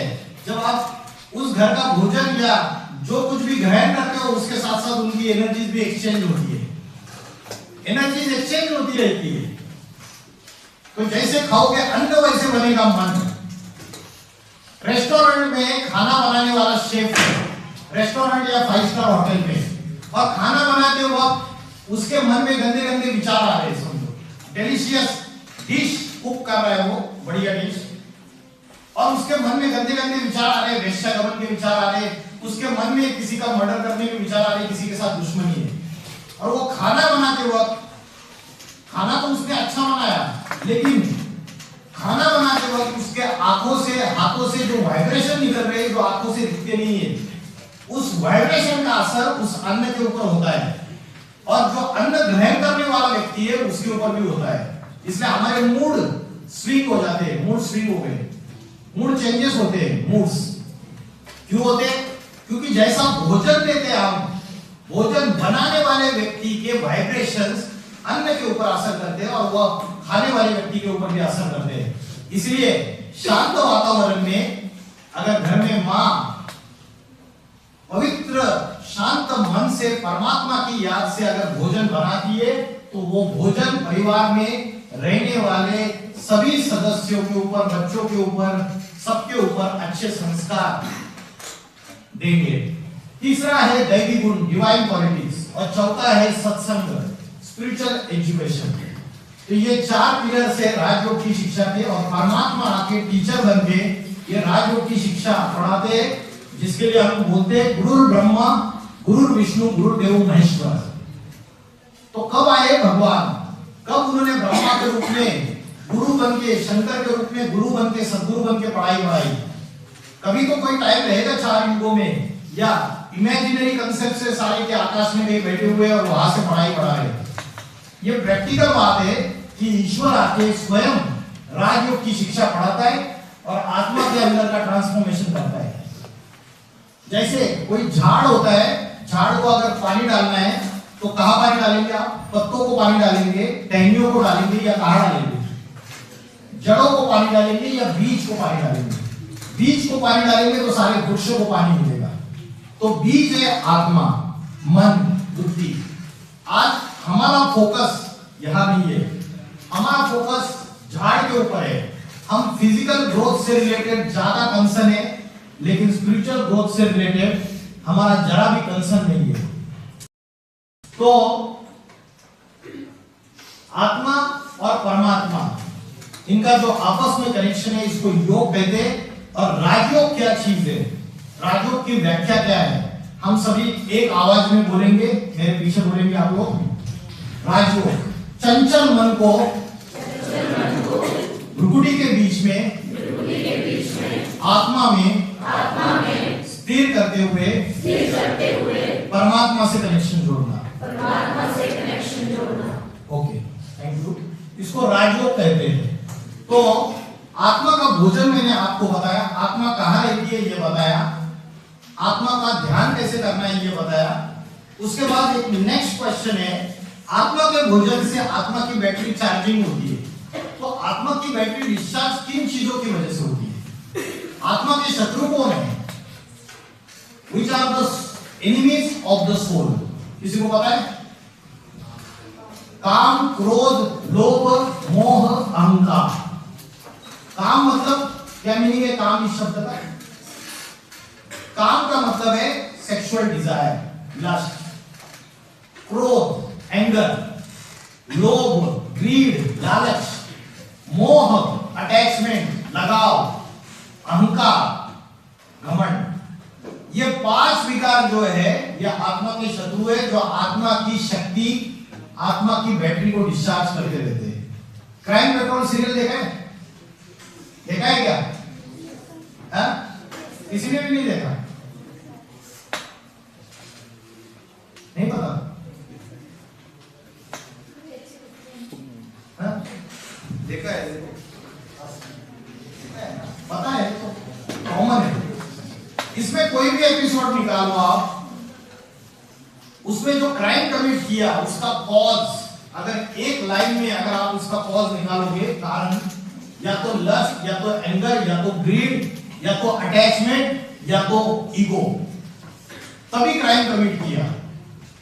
जब आप उस घर का भोजन या जो कुछ भी ग्रहण करते हो उसके साथ साथ उनकी एनर्जीज भी एक्सचेंज होती है, एनर्जीज एक्सचेंज होती रहती है। तो जैसे खाओगे अन्न वैसे बनेगा मन। रेस्टोरेंट में खाना बनाने वाला शेफ है, रेस्टोरेंट या 5 स्टार होटल में, और खाना बनाते वक्त उसके मन में गंदे गंदे विचार आ रहे हैं, समझो डिलीशियस डिश कुक कर रहा है वो, बढ़िया डिश, और उसके मन में गंदे गंदे विचार आ रहे हैं, वेश्यागमन के विचार आ रहे हैं, उसके मन में किसी का मर्डर करने के विचार आ रहे हैं, किसी के साथ दुश्मनी है, और वो खाना बनाते वक्त खाना तो उसने अच्छा बनाया, लेकिन खाना बनाते वक्त उसके आंखों से हाथों से जो वाइब्रेशन निकल रहे हैं, जो आंखों से दिखते नहीं है, उस वाइब्रेशन का असर उस अन्न के ऊपर होता है, और जो अन्न ग्रहण करने वाला व्यक्ति है उसके ऊपर भी होता है। इसलिए हमारे मूड स्विंग हो जाते हैं, मूड स्विंग हो गए, मूड चेंजेस होते हैं, मूड्स क्यों होते हैं? क्योंकि जैसा भोजन लेते हैं हम, भोजन बनाने वाले व्यक्ति के वाइब्रेशंस अन्न के ऊपर असर करते हैं और वह खाने वाले व्यक्ति के ऊपर भी असर करते हैं। इसलिए शांत वातावरण में अगर घर में मां पवित्र शांत मन से परमात्मा की याद से अगर भोजन बनाती है, तो वो भोजन परिवार में रहने वाले सभी सदस्यों के ऊपर, बच्चों के ऊपर, सबके ऊपर अच्छे संस्कार देंगे। तीसरा है दैवी गुण, डिवाइन क्वालिटीज, और चौथा है सत्संग, स्पिरिचुअल एजुकेशन। तो ये 4 पिलर से राजयोग की शिक्षा के, और परमात्मा आके टीचर बन के ये राजयोग की शिक्षा पढ़ाते हैं, जिसके लिए हम बोलते हैं गुरु ब्रह्मा, गुरु विष्णु, गुरुदेव महेश्वर। तो कब आए भगवान? कब उन्होंने ब्रह्मा के रूप में गुरु बन के, शंकर के रूप में गुरु बन के, सदगुरु बन के पढ़ाई बढ़ाई? कभी तो कोई टाइम रहेगा 4 युगों में, या इमेजिनरी कंसेप्ट से सारे के आकाश में कहीं बैठे हुए और वहां से पढ़ाई पढ़ा रहे? ये प्रैक्टिकल बात है कि ईश्वर आके स्वयं राजयोग की शिक्षा पढ़ाता है और आत्मा के अंदर का ट्रांसफॉर्मेशन करता है। जैसे कोई झाड़ होता है, झाड़ को अगर पानी डालना है तो कहां पानी डालेंगे आप? पत्तों को पानी डालेंगे, टहनियों को डालेंगे, या कहां डालेंगे? जड़ों को पानी डालेंगे या बीज को पानी डालेंगे? बीज को पानी डालेंगे तो सारे वृक्षों को पानी मिलेगा। तो बीज है आत्मा, मन, बुद्धि। आज हमारा फोकस यहां नहीं है, हमारा फोकस झाड़ के ऊपर है। हम फिजिकल ग्रोथ से रिलेटेड ज्यादा कंसर्न है, लेकिन स्पिरिचुअल ग्रोथ से रिलेटेड हमारा जरा भी कंसर्न नहीं है। तो आत्मा और परमात्मा, इनका जो आपस में कनेक्शन है, इसको योग कहते हैं। और राजयोग क्या चीज है, राजयोग की व्याख्या क्या है, हम सभी एक आवाज में बोलेंगे, मेरे पीछे बोलेंगे आप लोग। राजयोग, चंचल मन को भ्रुकुटी के बीच में आत्मा में स्थिर करते हुए परमात्मा से कनेक्शन जोड़ना। Okay, thank you. इसको राजयोग कहते हैं। तो आत्मा का भोजन मैंने आपको बताया, आत्मा कहाँ रहती है ये बताया, आत्मा का ध्यान कैसे करना है ये बताया। उसके बाद एक नेक्स्ट क्वेश्चन है, आत्मा के भोजन से आत्मा की बैटरी चार्जिंग होती है, तो आत्मा की बैटरी डिस्चार्ज किन चीजों की वजह से होती है? आत्मा के शत्रु कौन है? Which are the enemies of the soul? किसी को पता है? काम, क्रोध, लोभ, मोह, अहंकार। काम मतलब क्या मीनिंग है काम इस शब्द का? काम का मतलब है सेक्सुअल डिजायर, लस्ट। क्रोध, एंगर। लोभ, ग्रीड, लालच। मोह, अटैचमेंट, लगाव। अहंकार, घमंड। ये 5 विकार जो है ये आत्मा के शत्रु है, जो आत्मा की शक्ति, आत्मा की बैटरी को डिस्चार्ज करते रहते हैं। क्राइम पेट्रोल सीरियल देखा है? देखा है क्या? किसी ने भी नहीं देखा? नहीं पता? देखा है? पता है तो कॉमन है। इसमें कोई भी एपिसोड निकालो आप, उसमें जो क्राइम कमिट किया उसका कॉज, अगर एक लाइन में अगर आप उसका कॉज निकालोगे, कारण या तो लस्ट, या तो एंगर, या तो ग्रीड, या तो अटैचमेंट, या तो ईगो, तभी क्राइम कमिट किया।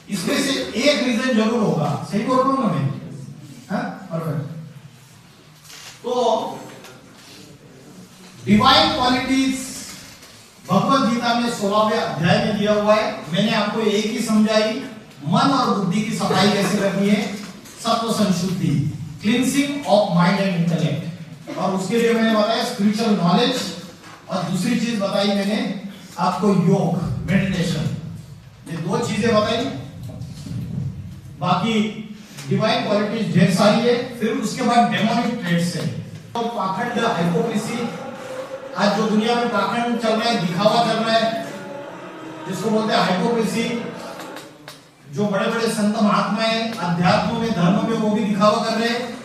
इसमें से एक रीजन जरूर होगा। सही बोल रहा हूं ना मैं? परफेक्ट। तो डिवाइन क्वालिटीज भगवत गीता में 16वें अध्याय में दिया हुआ है। मैंने आपको एक ही समझाई, मन और बुद्धि की सफाई कैसे करनी है, सत्व संशुद्धि, cleansing of mind and intellect, और उसके लिए मैंने बताया स्पिरिचुअल नॉलेज, और दूसरी चीज बताई मैंने आपको योग, मेडिटेशन। ये दो चीजें बताई, बाकी डिवाइन क्वालिटीज ढेर सारी है। फिर उसके बाद डेमोनिक ट्रेट्स है। तो पाखंड, हाइपोक्रेसी, आज जो दुनिया में पाखंड चल रहा है, दिखावा चल रहा है, जिसको बोलते हैं हाइपोक्रेसी, जो बड़े बड़े संत महात्मा है अध्यात्म में, धर्म में, वो भी दिखावा कर रहे हैं।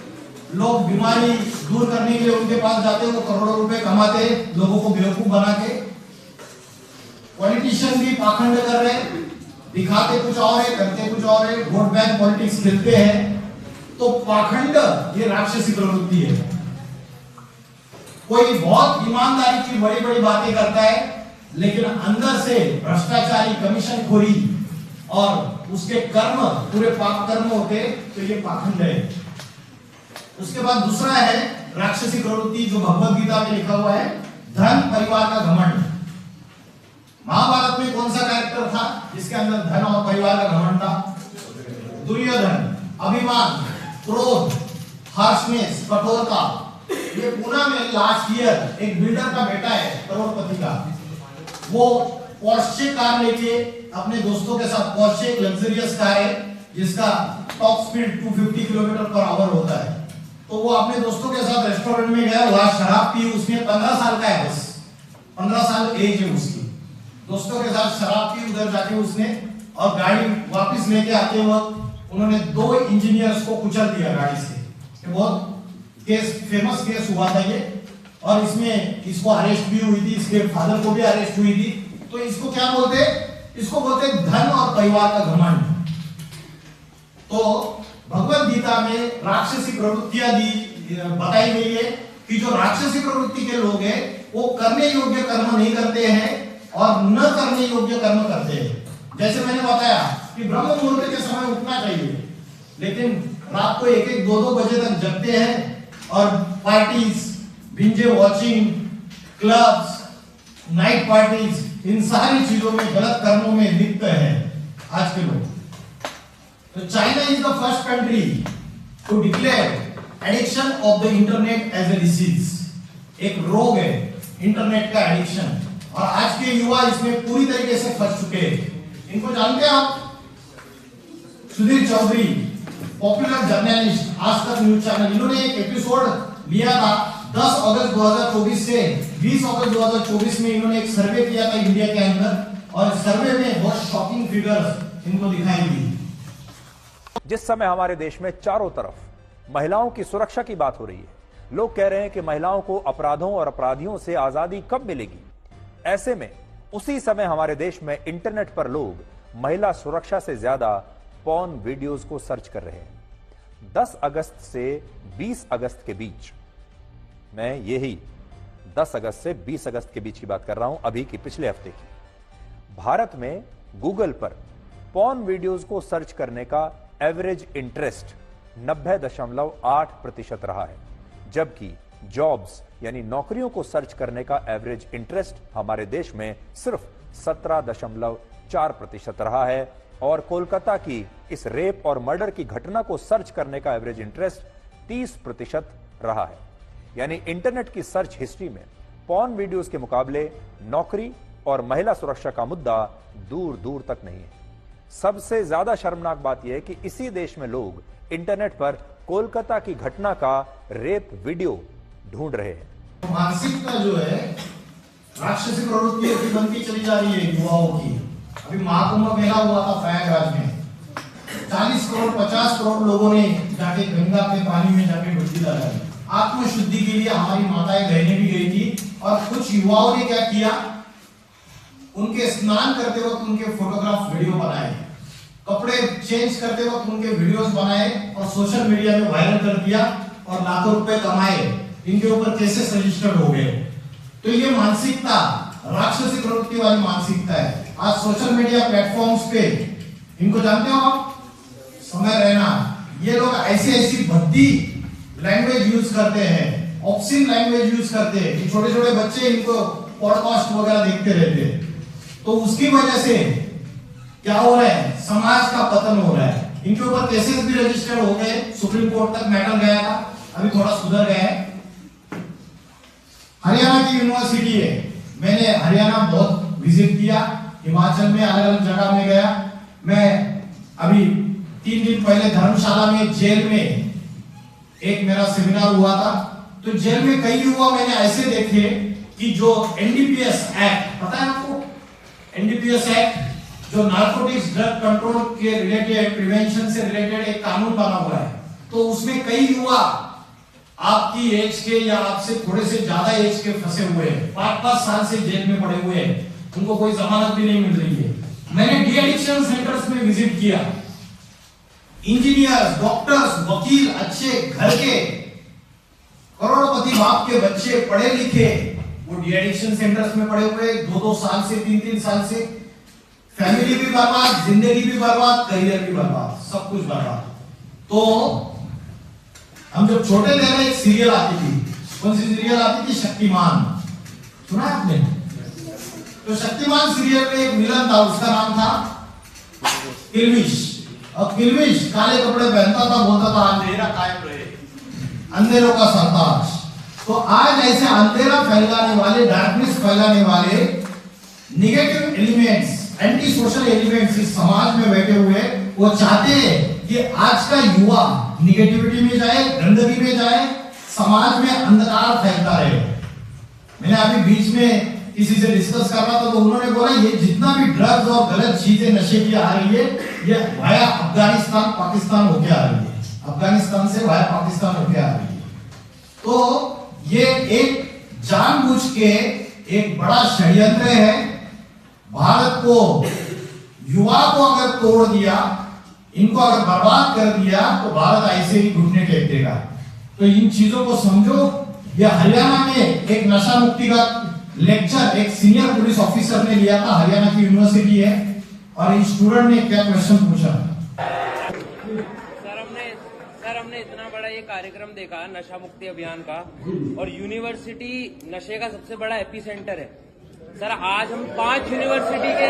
लोग बीमारी दूर करने के लिए उनके पास जाते हैं, वो करोड़ों रुपए कमाते हैं लोगों को बेवकूफ बना के। पॉलिटिशियन भी पाखंड कर रहे हैं, दिखाते कुछ और है, करते कुछ और है, वोट बैंक पॉलिटिक्स खेलते हैं। तो पाखंड ये राक्षसी प्रवृत्ति है। कोई बहुत ईमानदारी की बड़ी बड़ी बातें करता है, लेकिन अंदर से भ्रष्टाचारी, कमीशनखोरी और उसके कर्म पूरे पाप कर्म होते, तो ये पाखंड है। उसके बाद दूसरा है राक्षसी प्रवृत्ति, जो भगवत गीता में लिखा हुआ है, धन, परिवार का घमंड। महाभारत में कौन सा कैरेक्टर था जिसके अंदर धन और परिवार का घमंड था? दुर्योधन। अभिमान, क्रोध, हार्शनेस, कठोरता। ये पुणे में लास्ट ईयर एक बिल्डर का बेटा है, करोड़पति का, वो पोर्शे कार लेके अपने दोस्तों के साथ, पोर्शे एक लग्जरियस कार है जिसका top speed 250 kilometre per hour होता है। तो वो अपने दोस्तों के साथ रेस्टोरेंट में गया, वहां शराब पी। उसने 15 साल का है, बस 15 साल एज है उसकी। दोस्तों के साथ शराब पी, उधर जाके उसने, और गाड़ी वापस लेके आते वक्त उन्होंने 2 इंजीनियर्स को कुचल दिया गाड़ी से। ये बहुत केस, फेमस केस हुआ था ये, और इसमें इसको अरेस्ट भी हुई थी, इसके फादर को भी अरेस्ट हुई थी। तो इसको क्या बोलते? इसको बोलते धन और परिवार का घमंड। तो भगवत गीता में राक्षसी प्रवृत्तियां बताई गई है कि जो राक्षसी प्रवृत्ति के लोग हैं वो करने योग्य कर्म नहीं करते हैं और न करने योग्य कर्म करते हैं। जैसे मैंने बताया कि ब्रह्म मुहूर्त के समय उठना चाहिए, लेकिन रात को 1-1, 2-2 बजे तक जगते हैं और parties, binge watching, clubs, night parties, इन सारी चीजों में, गलत कर्मों में लिप्त है आज के लोग। तो China is the first country to declare addiction of the internet as a disease. एक रोग है इंटरनेट का एडिक्शन, और आज के युवा इसमें पूरी तरीके से फंस चुके हैं। इनको जानते हैं आप? सुधीर चौधरी, पॉपुलर जर्नलिस्ट, आज तक न्यूज चैनल, इन्होंने एक एपिसोड लिया था 10 अगस्त 2024 से 20 अगस्त 2024 में। इन्होंने एक सर्वे किया था इंडिया के अंदर, और सर्वे में बहुत शॉकिंग फिगर्स इनको दिखाई दी।
जिस समय हमारे देश में चारों तरफ महिलाओं की सुरक्षा की बात हो रही है, लोग कह रहे हैं कि महिलाओं को अपराधों और अपराधियों से आजादी कब मिलेगी, ऐसे में उसी समय हमारे देश में इंटरनेट पर लोग महिला सुरक्षा से ज्यादा पॉर्न वीडियोस को सर्च कर रहे हैं। 10 अगस्त से 20 अगस्त के बीच, मैं यही 10 अगस्त से 20 अगस्त के बीच की बात कर रहा हूं, अभी की, पिछले हफ्ते की, भारत में गूगल पर पॉर्न वीडियोस को सर्च करने का एवरेज इंटरेस्ट 90.8% रहा है, जबकि जॉब्स यानी नौकरियों को सर्च करने का एवरेज इंटरेस्ट हमारे देश में सिर्फ 17.4% रहा है। और कोलकाता की इस रेप और मर्डर की घटना को सर्च करने का एवरेज इंटरेस्ट 30% रहा है। यानी इंटरनेट की सर्च हिस्ट्री में पॉर्न वीडियोस के मुकाबले नौकरी और महिला सुरक्षा का मुद्दा दूर दूर तक नहीं है। सबसे ज्यादा शर्मनाक बात यह है कि इसी देश में लोग इंटरनेट पर कोलकाता की घटना का रेप वीडियो ढूंढ रहे हैं।
मानसिकता जो है राक्षसी प्रवृत्ति की बनती चली जा रही है युवाओं की। अभी महाकुंभ मेला हुआ था प्रयागराज में, 40 करोड़ 50 करोड़ लोगों ने जाके गंगा के पानी में जाके डुबकी लगाई। आत्मशुद्धि के लिए हमारी माताएं बहनें भी गई थी, और कुछ युवाओं ने क्या किया, उनके स्नान करते वक्त उनके फोटोग्राफ वीडियो बनाए कपड़े चेंज करते वक्त उनके वीडियोस बनाए और सोशल मीडिया में वायरल कर दिया और लाखों रुपए कमाए, इनके ऊपर केसेस रजिस्टर्ड हो गए। तो ये मानसिकता राक्षसी प्रवृत्ति वाली मानसिकता है। आज सोशल मीडिया प्लेटफॉर्म्स पे इनको जानते हो आप, समय रैना, ये लोग ऐसी भद्दी लैंग्वेज यूज करते हैं, ऑब्सीन लैंग्वेज यूज करते हैं कि छोटे छोटे बच्चे इनको पॉडकास्ट वगैरह देखते रहते हैं। तो उसकी वजह से क्या हो रहा है, समाज का पतन हो रहा है। इनके ऊपर केसेस भी रजिस्टर्ड हो गए, सुप्रीम कोर्ट तक मैटर गया था, अभी थोड़ा सुधर गया है। हरियाणा की यूनिवर्सिटी है, मैंने हरियाणा बहुत विजिट किया, हिमाचल में अलग अलग जगह में गया। मैं अभी 3 दिन पहले धर्मशाला में जेल में एक मेरा सेमिनार हुआ था। तो जेल में कई युवा मैंने ऐसे देखे कि जो एनडीपीएस एक्ट, पता है आपको एनडीपीएस एक्ट जो नार्कोटिक्स ड्रग कंट्रोल के रिलेटेड, प्रिवेंशन से रिलेटेड एक कानून बना हुआ है, तो उसमें कई युवा आपकी एज के या आपसे थोड़े से ज्यादा एज के फंसे हुए हैं, 5-5 साल से जेल में पड़े हुए हैं, उनको कोई जमानत भी नहीं मिल रही है। मैंने डी एडिक्शन सेंटर्स में विजिट किया, इंजीनियर्स, डॉक्टर्स, वकील, अच्छे घर के करोड़पति बाप के बच्चे पढ़े लिखे, वो डी एडिक्शन सेंटर्स में पड़े हुए 2-2 साल से, 3-3 साल से, फैमिली भी बर्बाद, जिंदगी भी बर्बाद, करियर भी बर्बाद, सब कुछ बर्बाद। तो हम जब छोटे थे ना, एक सीरियल आती थी, कौन सी सीरियल आती थी, शक्तिमान, सुना है आपने? तो शक्तिमान सीरियल में एक विलन था, उसका नाम था किल्विश। और किल्विश काले कपड़े पहनता था, बोलता था अंधेरा कायम रहे, अंधेरों का सरताज। तो आज ऐसे अंधेरा फैलाने वाले, डार्कनेस फैलाने वाले negative elements, anti social elements इस समाज में बैठे हुए, वो चाहते हैं कि आज का युवा निगेटिविटी में जाए, गंदगी में जाए, समाज में अंधकार फैलता रहे। मैंने अभी बीच में किसी से डिस्कस कर रहा था, तो उन्होंने बोला ये जितना भी ड्रग्स और गलत चीजें नशे की आ रही है, ये वाया अफगानिस्तान पाकिस्तान होके आ रही है, अफगानिस्तान से वाया पाकिस्तान होके आ रही है। तो ये एक जानबूझ के एक बड़ा षड्यंत्र है। भारत को, युवा को अगर तोड़ दिया, इनको अगर बर्बाद कर दिया, तो भारत ऐसे ही घुटने टेक देगा। तो इन चीजों को समझो। यह हरियाणा में एक नशा मुक्ति का लेक्चर एक सीनियर पुलिस ऑफिसर ने लिया था, हरियाणा की यूनिवर्सिटी है, और इस स्टूडेंट ने क्या क्वेश्चन पूछा।
सर हमने इतना बड़ा ये कार्यक्रम देखा नशा मुक्ति अभियान का, और यूनिवर्सिटी नशे का सबसे बड़ा एपी सेंटर है। सर आज हम 5 यूनिवर्सिटी के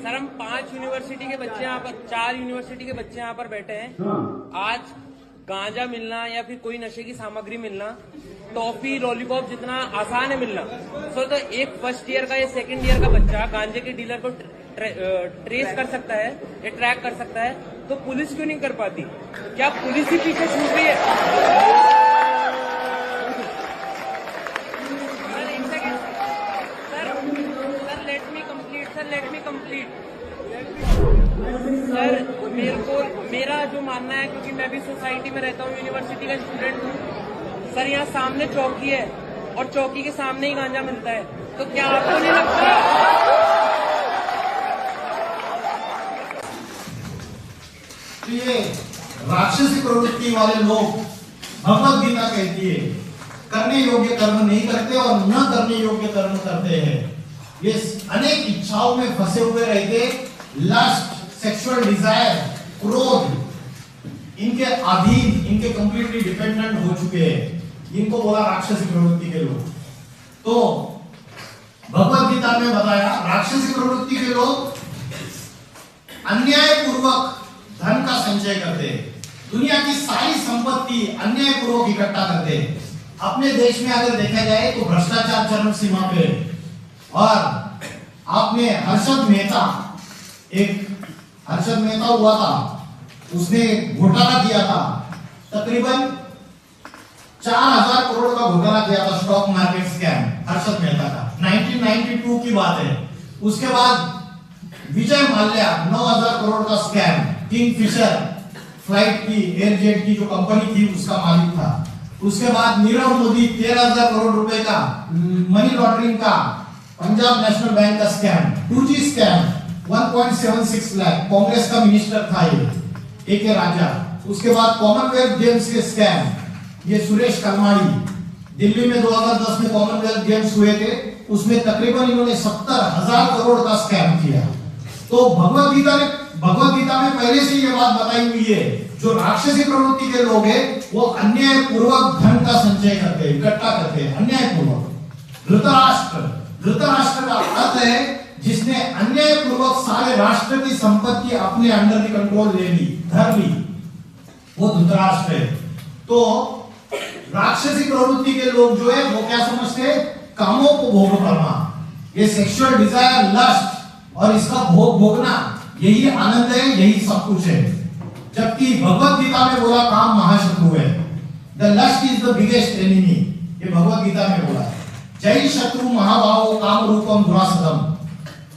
सर हम 5 यूनिवर्सिटी के बच्चे यहाँ पर, 4 यूनिवर्सिटी के बच्चे यहाँ पर बैठे हैं। आज गांजा मिलना या फिर कोई नशे की सामग्री मिलना, टॉफी, लॉलीपॉप जितना आसान है मिलना, सर तो एक फर्स्ट ईयर का या सेकंड ईयर का बच्चा गांजे के डीलर को ट्रेस कर सकता है या ट्रैक कर सकता है, तो पुलिस क्यों नहीं कर पाती? क्या पुलिस ही पीछे छूट रही है? Sir let me complete. Sir मेरा जो मानना है, क्योंकि मैं भी सोसाइटी में रहता हूँ, यूनिवर्सिटी का स्टूडेंट हूँ सर, यहाँ सामने चौकी है और चौकी के सामने ही गांजा मिलता है, तो क्या आपको नहीं लगता?
ये राक्षसी प्रवृत्ति वाले लोग, भगवद गीता कहती है, करने योग्य कर्म नहीं करते और न करने योग्य कर्म करते हैं। ये अनेक इच्छाओं में फंसे हुए रहते, लस्ट, सेक्सुअल डिजायर, क्रोध, इनके अधीन, इनके कंप्लीटली डिपेंडेंट हो चुके हैं। इनको बोला राक्षसी प्रवृत्ति के लोग। तो भगवद गीता में बताया राक्षसी प्रवृत्ति के लोग अन्याय पूर्वक धन का संचय करते, दुनिया की सारी संपत्ति अन्याय पूर्वक इकट्ठा करते। अपने देश में अगर देखा जाए तो भ्रष्टाचार चरम सीमा पे। और आपने हर्षद मेहता हुआ था, उसने घोटाला किया था, तकरीबन 4000 करोड़ का घोटाला किया था, stock market scam, Harshad Mehta का, 1992 की बात है। उसके बाद विजय माल्या 9000 करोड़ का स्कैम, किंगफिशर फ्लाइट की, एयरजेट की जो कंपनी थी उसका मालिक था, उसके बाद नीरव मोदी 13,000 करोड़ रुपए का मनी लॉन्ड्रिंग का पंजाब नेशनल बैंक का scam, 2G scam 1.76 lakh, Congress का मिनिस्टर था ये AK राजा। उसके बाद कॉमनवेल्थ गेम्स के स्कैम, ये सुरेश कलमाड़ी, दिल्ली में 2010 में कॉमनवेल्थ गेम्स हुए थे, उसमें तकरीबन इन्होंने 70,000 करोड़ का स्कैम किया। तो भगवत गीता में पहले से ये बात बताई हुई है, जो राक्षसी प्रवृत्ति के लोग हैं वो अन्याय पूर्वक धन का संचय करते हैं, इकट्ठा करते हैं अन्याय पूर्वक। धृतराष्ट्र का अर्थ है जिसने अन्याय पूर्वक सारे राष्ट्र की संपत्ति अपने अंडर की कंट्रोल ले ली, धर ली, वो धृतराष्ट्र है। तो राक्षसी प्रवृत्ति के लोग जो है वो क्या समझते हैं, कामों को भोग करना, ये सेक्सुअल डिजायर, लस्ट और इसका भोग भोगना, यही आनंद है, यही सब कुछ है। जबकि भगवत गीता में बोला काम महाशत्रु है, the lust is the biggest enemy, ये भगवत गीता में बोला है। जय शत्रु महाभावो काम रूपम दुरासदम,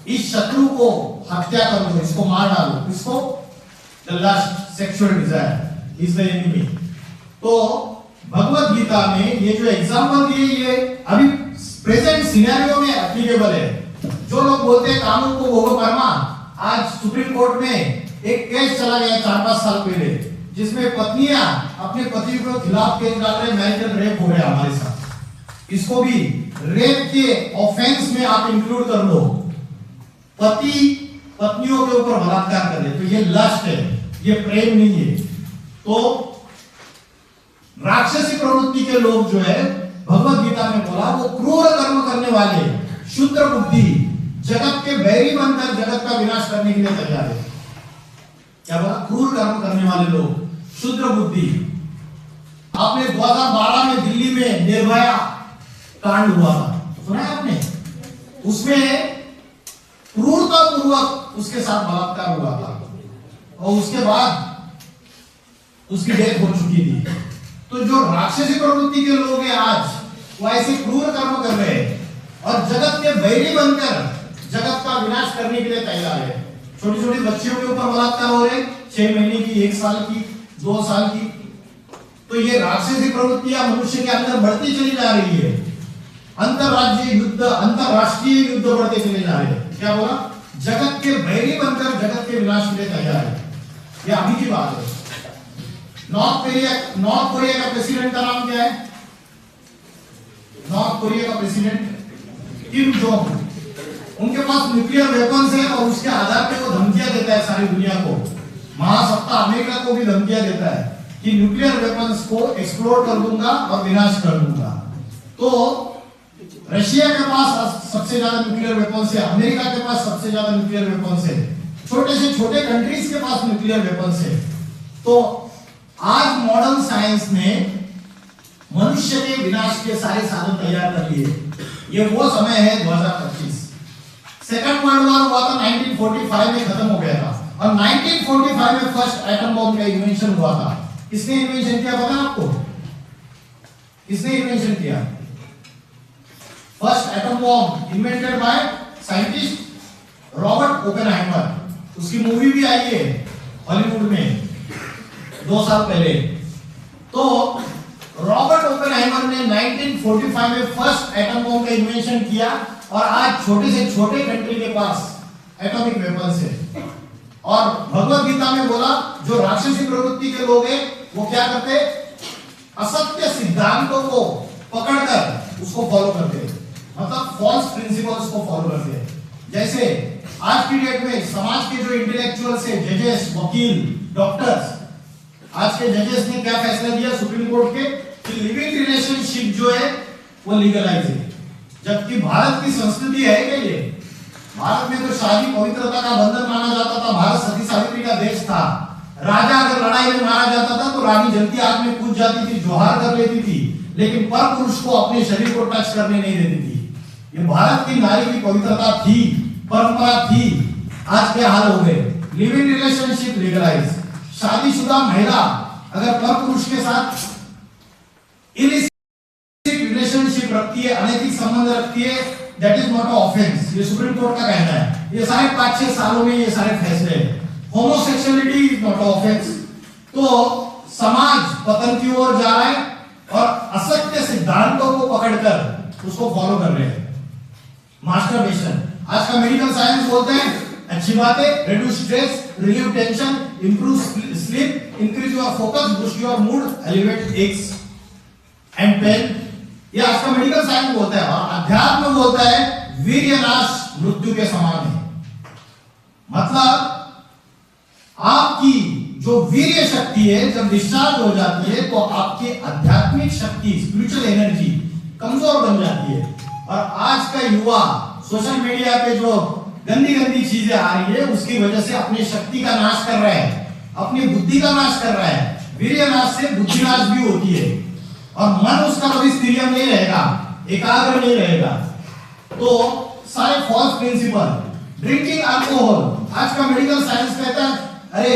इस शत्रु को हत्या कर दो, इसको मार डालो, इसको the lust sexual desire is the enemy. तो भगवत गीता में ये जो एग्जांपल दिए ये अभी प्रेजेंट सिनेरियो में एप्लीकेबल है। जो लोग बोलते हैं कानून को भोगो कर्मा, आज सुप्रीम कोर्ट में एक केस चला गया 4-5 साल पहले, जिसमें पत्नियां अपने पति के खिलाफ केस डाल रहे, मैरिटल रेप हो रहा है हमारे साथ, इसको भी रेप के ऑफेंस में आप इंक्लूड कर लो। पति पत्नियों के ऊपर बलात्कार कर रहे, तो ये लस्ट है, ये प्रेम नहीं है। तो राक्षसी प्रवृत्ति के लोग जो है भगवत गीता में बोला वो क्रूर कर्म करने वाले, क्षुद्र बुद्धि, जगत के बैरी बनकर जगत का विनाश करने के लिए तैयार है। क्या बोला? क्रूर कर्म करने वाले लोग, क्षुद्र बुद्धि। आपने 2012 में दिल्ली में निर्भया कांड हुआ था, सुना है आपने? उसमें क्रूरता पूर्वक उसके साथ बलात्कार हुआ था और उसके बाद उसकी डेथ हो चुकी थी। तो जो राक्षसी प्रवृत्ति के लोग हैं आज वो ऐसे क्रूर कर्म कर रहे हैं और जगत के बैरी बनकर जगत का विनाश करने के लिए तैयार है। छोटी छोटी बच्चियों के ऊपर बलात्कार हो रहे, 6 महीने की, 1 साल की, 2 साल की। तो ये राक्षसी प्रवृत्तियां मनुष्य के अंदर बढ़ती चली जा रही है। अंतरराज्यीय युद्ध, अंतरराष्ट्रीय युद्ध बढ़ते चले जा रहे हैं। क्या बोला? जगत के बैरी बनकर जगत के विनाश के लिए तैयार है। ये अभी की बात है। नॉर्थ कोरिया का प्रेसिडेंट का नाम क्या है? नॉर्थ कोरिया का प्रेसिडेंट किम जोंग उन। उनके पास न्यूक्लियर वेपन्स है और उसके आधार पे वो धमकियां देता है सारी दुनिया को, महासत्ता अमेरिका को भी धमकियां देता है कि न्यूक्लियर वेपन्स को एक्सप्लोर कर दूंगा और विनाश कर दूंगा। तो रशिया के पास सबसे ज्यादा न्यूक्लियर वेपन्स है, अमेरिका के पास सबसे ज्यादा न्यूक्लियर वेपन्स है, छोटे से छोटे कंट्रीज के पास न्यूक्लियर वेपन्स है। तो आज मॉडर्न साइंस ने मनुष्य के विनाश के सारे साधन तैयार कर लिए। ये वो समय है 2025। सेकंड वर्ल्ड वॉर हुआ था 1945 में, खत्म हो गया था और 1945 में फर्स्ट एटम बॉम्ब का इन्वेंशन हुआ था। किसने इन्वेंशन किया पता है आपको? किसने इन्वेंशन किया? First atom bomb invented by scientist Robert Oppenheimer. उसकी मूवी भी आई है हॉलीवुड में 2 साल पहले। तो रॉबर्ट ओपेनहाइमर ने 1945 में फर्स्ट एटम बॉम्ब का इन्वेंशन किया और आज छोटे से छोटे कंट्री के पास एटॉमिक वेपन्स है। और भगवत गीता में बोला जो राक्षसी प्रवृत्ति के लोग हैं वो क्या करते? असत्य सिद्धांतों को पकड़कर उसको फॉलो करते हैं, मतलब फॉल्स प्रिंसिपल्स को फॉलो करते हैं। जैसे आज की डेट में समाज के जो इंटेलेक्चुअल्स है, जजेस, वकील, डॉक्टर्स, आज के जजेस ने क्या फैसला दिया सुप्रीम कोर्ट के कि लिविंग रिलेशनशिप जो है वो लीगलाइज है। जबकि भारत की संस्कृति है क्या ये? भारत में तो शादी पवित्रता का बंधन माना जाता था। भारत सती सावित्री का देश था। राजा अगर लड़ाई में मारा जाता था तो रानी जल्दी आग में कूद जाती थी, जोहार कर लेती थी, लेकिन पर पुरुष को अपने शरीर को टच करने नहीं देती थी। ये भारत की नारी की पवित्रता थी, परंपरा थी। आज क्या हाल हो गए? Living relationship legalise. शादीशुदा महिला अगर पर पुरुष के साथ इलिसिट रिलेशनशिप रखती है, अनैतिक संबंध रखती है, दैट इज नॉट ऑफेंस। ये सुप्रीम कोर्ट का कहना है। ये सारे 5-6 सालों में ये सारे फैसले हैं। Homosexuality is not offence. तो समाज पतन की ओर जा रहा है और असत्य सिद्धांतों को पकड़कर उसको फॉलो कर रहे हैं। मास्टरबेशन, आज का मेडिकल साइंस बोलते हैं अच्छी बात है, reduce stress, relieve tension, improve sleep, increase your focus, boost your mood, elevate aches and pain. ये आज का मेडिकल साइंस बोलता है। और अध्यात्म बोलता है वीर्यनाश मृत्यु के समान है। मतलब आपकी जो वीर्य शक्ति है जब डिस्चार्ज हो जाती है तो आपकी आध्यात्मिक शक्ति, स्पिरिचुअल एनर्जी कमजोर बन जाती है। और आज का युवा सोशल मीडिया पे जो गंदी गंदी चीजें आ रही है उसकी वजह से अपनी शक्ति का नाश कर रहा है, अपनी बुद्धि का नाश कर रहा है। वीर्य नाश से बुद्धि नाश भी होती है और मन उसका कभी स्थिर नहीं रहेगा, एकाग्र नहीं रहेगा। तो सारे फॉल्स प्रिंसिपल, ड्रिंकिंग अल्कोहल, आज का मेडिकल साइंस कहता है अरे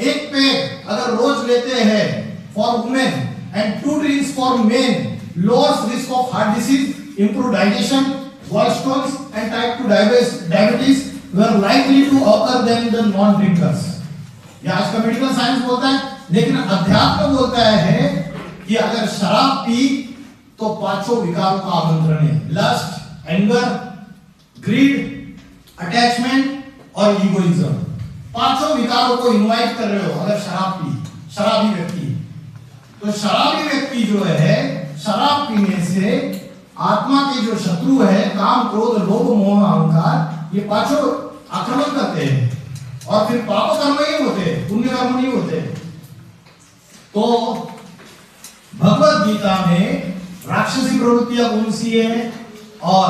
एक पे अगर रोज लेते हैं for women and 2 drinks for main lowers risk of heart disease, improve digestion, gallstones and type 2 diabetes were likely to occur than the non drinkers। ये आज का मेडिकल साइंस बोलता है। लेकिन अध्यात्म बोलता है कि अगर शराब पी तो 5 विकारों का आमंत्रण है, लस्ट, एंगर, ग्रीड, अटैचमेंट और इगोइज्म। 5 विकारों को इनवाइट कर रहे हो अगर शराबी व्यक्ति। तो शराबी व्यक्ति जो है शराब पीने से आत्मा के जो शत्रु है काम, क्रोध, लोभ, मोह, अहंकार, ये 5 आक्रमण करते हैं और फिर पाप कर्म ही होते, पुण्य कर्म नहीं होते। तो भगवत गीता में राक्षसी प्रवृत्तियां कौन सी है और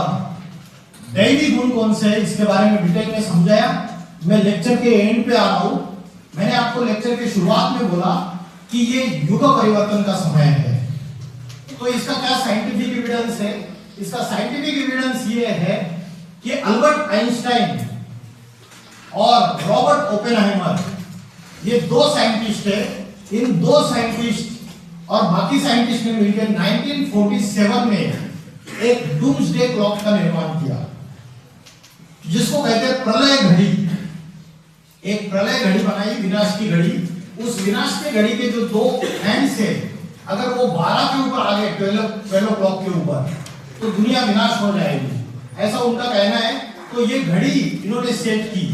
दैवी गुण कौन से है इसके बारे में डिटेल में समझाया। मैं लेक्चर के एंड पे आ रहा हूं। मैंने आपको लेक्चर के शुरुआत में बोला कि ये युग परिवर्तन का समय है। तो इसका क्या साइंटिफिक एविडेंस है? इसका साइंटिफिक एविडेंस ये है कि अल्बर्ट आइंस्टाइन और रॉबर्ट ओपेनहाइमर, ये 2 साइंटिस्ट है। इन 2 साइंटिस्ट और बाकी साइंटिस्ट ने मिलकर 1947 में एक डूम्सडे क्लॉक का निर्माण किया जिसको कहते हैं प्रलय घड़ी। एक प्रलय घड़ी बनाई, विनाश की घड़ी। उस विनाश की घड़ी के जो 2 हैंड्स है अगर वो 12 के ऊपर आ गए, 12 क्लॉक के ऊपर, तो दुनिया विनाश हो जाएगी, ऐसा उनका कहना है। तो ये घड़ी इन्होंने सेट की,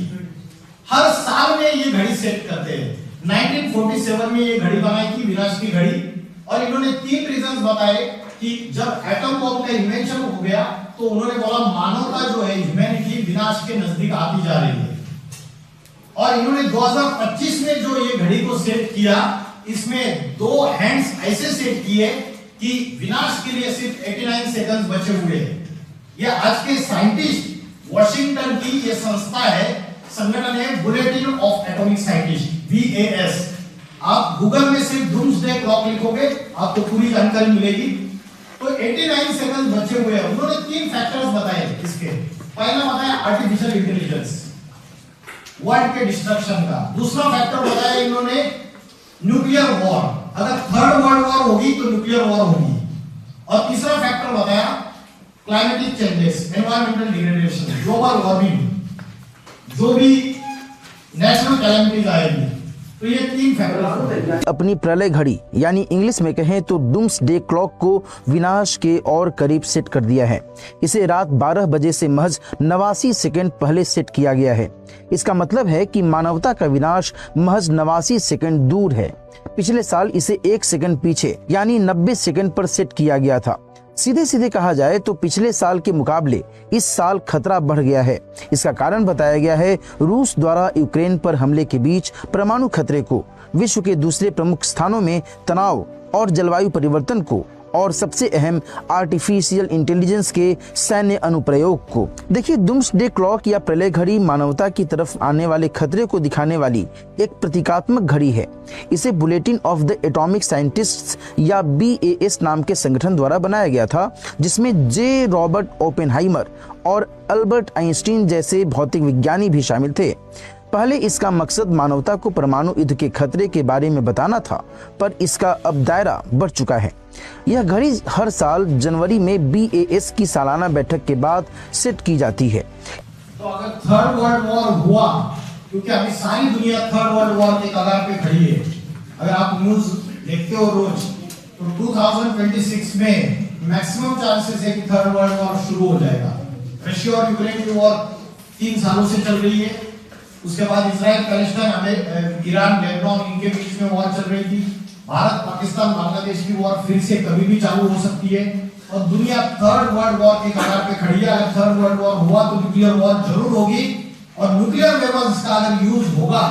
हर साल में ये घड़ी सेट करते हैं। 1947 में ये घड़ी बनाई थी, विनाश की घड़ी। और इन्होंने 3 रीजंस बताए कि जब एटम बॉम्ब का इन्वेंशन हो गया तो उन्होंने बोला मानवता जो है, ह्यूमैनिटी विनाश के नजदीक आती जा रही है। और इन्होंने 2025 में जो ये घड़ी को सेट किया, इसमें 2 हैंड्स ऐसे सेट किए कि विनाश के लिए सिर्फ 89 सेकंड्स बचे हुए। ये आज के साइंटिस्ट वॉशिंगटन की ये संस्था है, संगठन है bulletin of atomic scientist, VAS। आप गूगल में सिर्फ डूम्सडे क्लॉक लिखोगे आपको पूरी जानकारी मिलेगी। तो 89 सेकंड बचे हुए हैं। उन्होंने 3 फैक्टर्स बताए इसके। पहला बताया आर्टिफिशियल इंटेलिजेंस, वर्ल्ड के डिस्ट्रक्शन का। दूसरा फैक्टर बताया इन्होंने न्यूक्लियर वॉर, अगर 3rd वर्ल्ड वॉर होगी तो न्यूक्लियर वॉर होगी। और तीसरा फैक्टर बताया climatic changes, environmental degradation, global warming, जो भी नेचुरल कैलेमिटीज आएगी। तो ये 3 फैक्टर।
अपनी प्रलय घड़ी यानी इंग्लिश में कहें तो डूम्सडे क्लॉक को विनाश के और करीब सेट कर दिया है। इसे रात 12 बजे से महज 89 सेकंड पहले सेट किया गया है। इसका मतलब है कि मानवता का विनाश महज 89 सेकंड दूर है। पिछले साल इसे 1 सेकंड पीछे यानी 90 सेकंड पर सेट किया गया था। सीधे सीधे कहा जाए तो पिछले साल के मुकाबले इस साल खतरा बढ़ गया है। इसका कारण बताया गया है रूस द्वारा यूक्रेन पर हमले के बीच परमाणु खतरे को, विश्व के दूसरे प्रमुख स्थानों में तनाव और जलवायु परिवर्तन को, और सबसे अहम आर्टिफिशियल इंटेलिजेंस के सैन्य अनुप्रयोग को। देखिए, डूम्सडे क्लॉक या प्रलय घड़ी मानवता की तरफ आने वाले खतरे को दिखाने वाली एक प्रतीकात्मक घड़ी है। इसे bulletin of the atomic scientists या BAS नाम के संगठन द्वारा बनाया गया था, जिसमें जे रॉबर्ट ओपेनहाइमर और अल्बर्ट आइंस्टीन जैसे भौतिक विज्ञानी भी शामिल थे। पहले इसका मकसद मानवता को परमाणु युद्ध के खतरे के बारे में बताना था, पर इसका अब दायरा बढ़ चुका है। यह घड़ी हर साल जनवरी में BAS की सालाना बैठक के बाद सेट की जाती है।
तो अगर 3rd वर्ल्ड वॉर हुआ, क्योंकि अभी सारी दुनिया 3rd वर्ल्ड वॉर के कगार पे खड़ी है, अगर आप न्यूज देखते हो रोज, तो तो 2026 में मैक्सिमम चांसेस है कि थर्ड वर्ल्ड वॉर शुरू हो जाएगा। रशिया और यूक्रेन की वॉर 3 सालों से चल रही है। उसके बाद इजराइल, पैलेस्टाइन, ईरान, लेबनान, इनके बीच में वॉर चल रही थी। भारत, पाकिस्तान, बांग्लादेश की वॉर फिर से कभी भी चालू हो सकती है और दुनिया थर्ड वर्ल्ड वॉर के कगार पे खड़ी है। अगर थर्ड वर्ल्ड वॉर हुआ तो न्यूक्लियर वॉर जरूर होगी और न्यूक्लियर वेपन्स का अगर यूज होगा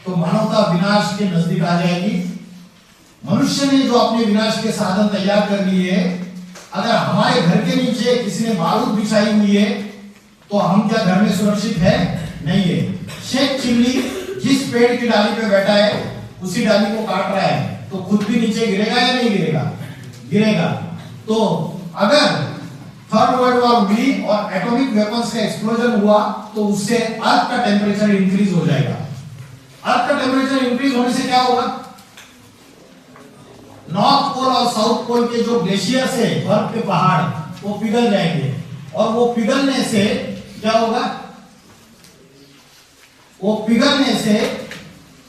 तो मानवता विनाश के नजदीक आ जाएगी। मनुष्य ने जो अपने विनाश के साधन तैयार कर लिए, अगर हमारे घर के नीचे किसी ने बारूद बिछाई हुई है तो हम क्या घर में सुरक्षित है? नहीं है। शेख चिल्ली जिस पेड़ की डाली पे बैठा है उसी डाली को काट रहा है तो खुद भी नीचे गिरेगा या नहीं गिरेगा? गिरेगा। तो अगर थर्ड वर्ल्ड वॉर हुई और एटॉमिक वेपन्स का एक्सप्लोजन हुआ तो उससे अर्थ का टेम्परेचर इंक्रीज हो जाएगा। अर्थ का टेम्परेचर इंक्रीज होने से क्या होगा? नॉर्थ पोल और साउथ पोल के जो ग्लेशियर्स है, बर्फ के पहाड़, वो पिघल जाएंगे और वो पिघलने से क्या होगा? वो पिघलने से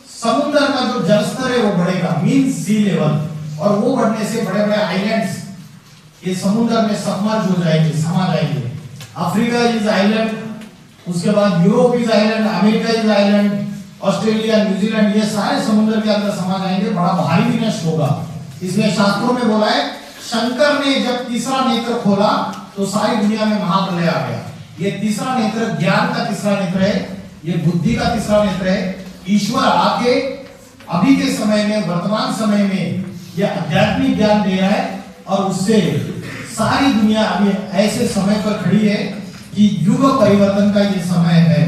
समुद्र का जो जलस्तर है वो बढ़ेगा, मीन सी लेवल, और वो बढ़ने से बड़े बड़े आइलैंड्स ये समुद्र में सबमर्ज हो जाएंगे, समा जाएंगे। अफ्रीका इज आइलैंड, उसके बाद Europe is island, America is island, Australia, New Zealand, ये सारे समुद्र के अंदर समा जाएंगे। बड़ा भारी विनाश होगा। इसलिए शास्त्रों में बोला है, शंकर ने जब तीसरा नेत्र खोला तो सारी दुनिया में महाप्रलय आ गया। ये तीसरा नेत्र ज्ञान का तीसरा नेत्र है, ये बुद्धि का तीसरा नेत्र है। ईश्वर आके अभी के समय में, वर्तमान समय में ये आध्यात्मिक ज्ञान दे रहा है और उससे सारी दुनिया अभी ऐसे समय पर खड़ी है कि युग परिवर्तन का ये समय है।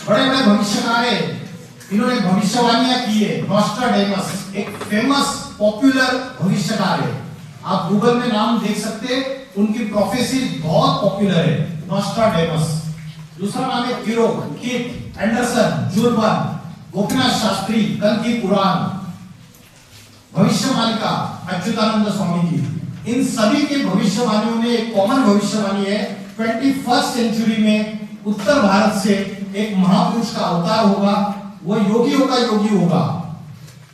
बड़े बड़े भविष्यकार है, इन्होंने भविष्यवाणियां की है। नॉस्ट्राडेमस एक फेमस पॉपुलर भविष्यकार है, आप गूगल में नाम देख सकते हैं, उनकी प्रोफेसी बहुत पॉपुलर है, नॉस्ट्राडेमस। दूसरा नाम है किरोक, किट, एंडरसन, जुर्बन, गोपीनाथ शास्त्री, कल की पुराण, भविष्यवाणिका अच्युतानंद स्वामी की। इन सभी की भविष्यवाणियों में एक कॉमन भविष्यवाणी है, 21st सेंचुरी में उत्तर भारत से एक महापुरुष का अवतार होगा, वो योगियों का योगी होगा।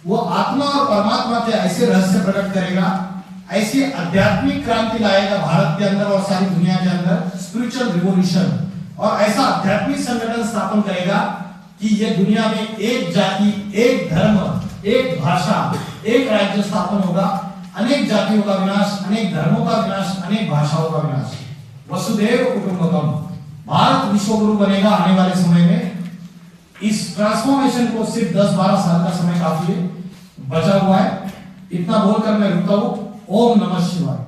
वो आत्मा और परमात्मा के ऐसे रहस्य प्रकट करेगा, ऐसी आध्यात्मिक क्रांति लाएगा भारत के अंदर और सारी दुनिया के अंदर, स्पिरिचुअल रिवॉल्यूशन, और ऐसा आध्यात्मिक संगठन स्थापन करेगा कि ये दुनिया में एक जाति, एक धर्म, एक भाषा, एक राज्य स्थापन होगा। अनेक जातियों का विनाश, अनेक धर्मों का विनाश, अनेक भाषाओं का विनाश। वसुधैव कुटुंबकम, भारत विश्वगुरु बनेगा आने वाले समय में। इस ट्रांसफॉर्मेशन को सिर्फ 10-12 साल का समय काफी है, बचा हुआ है। इतना बोलकर मैं रुकता हूं। ओम नमः शिवाय।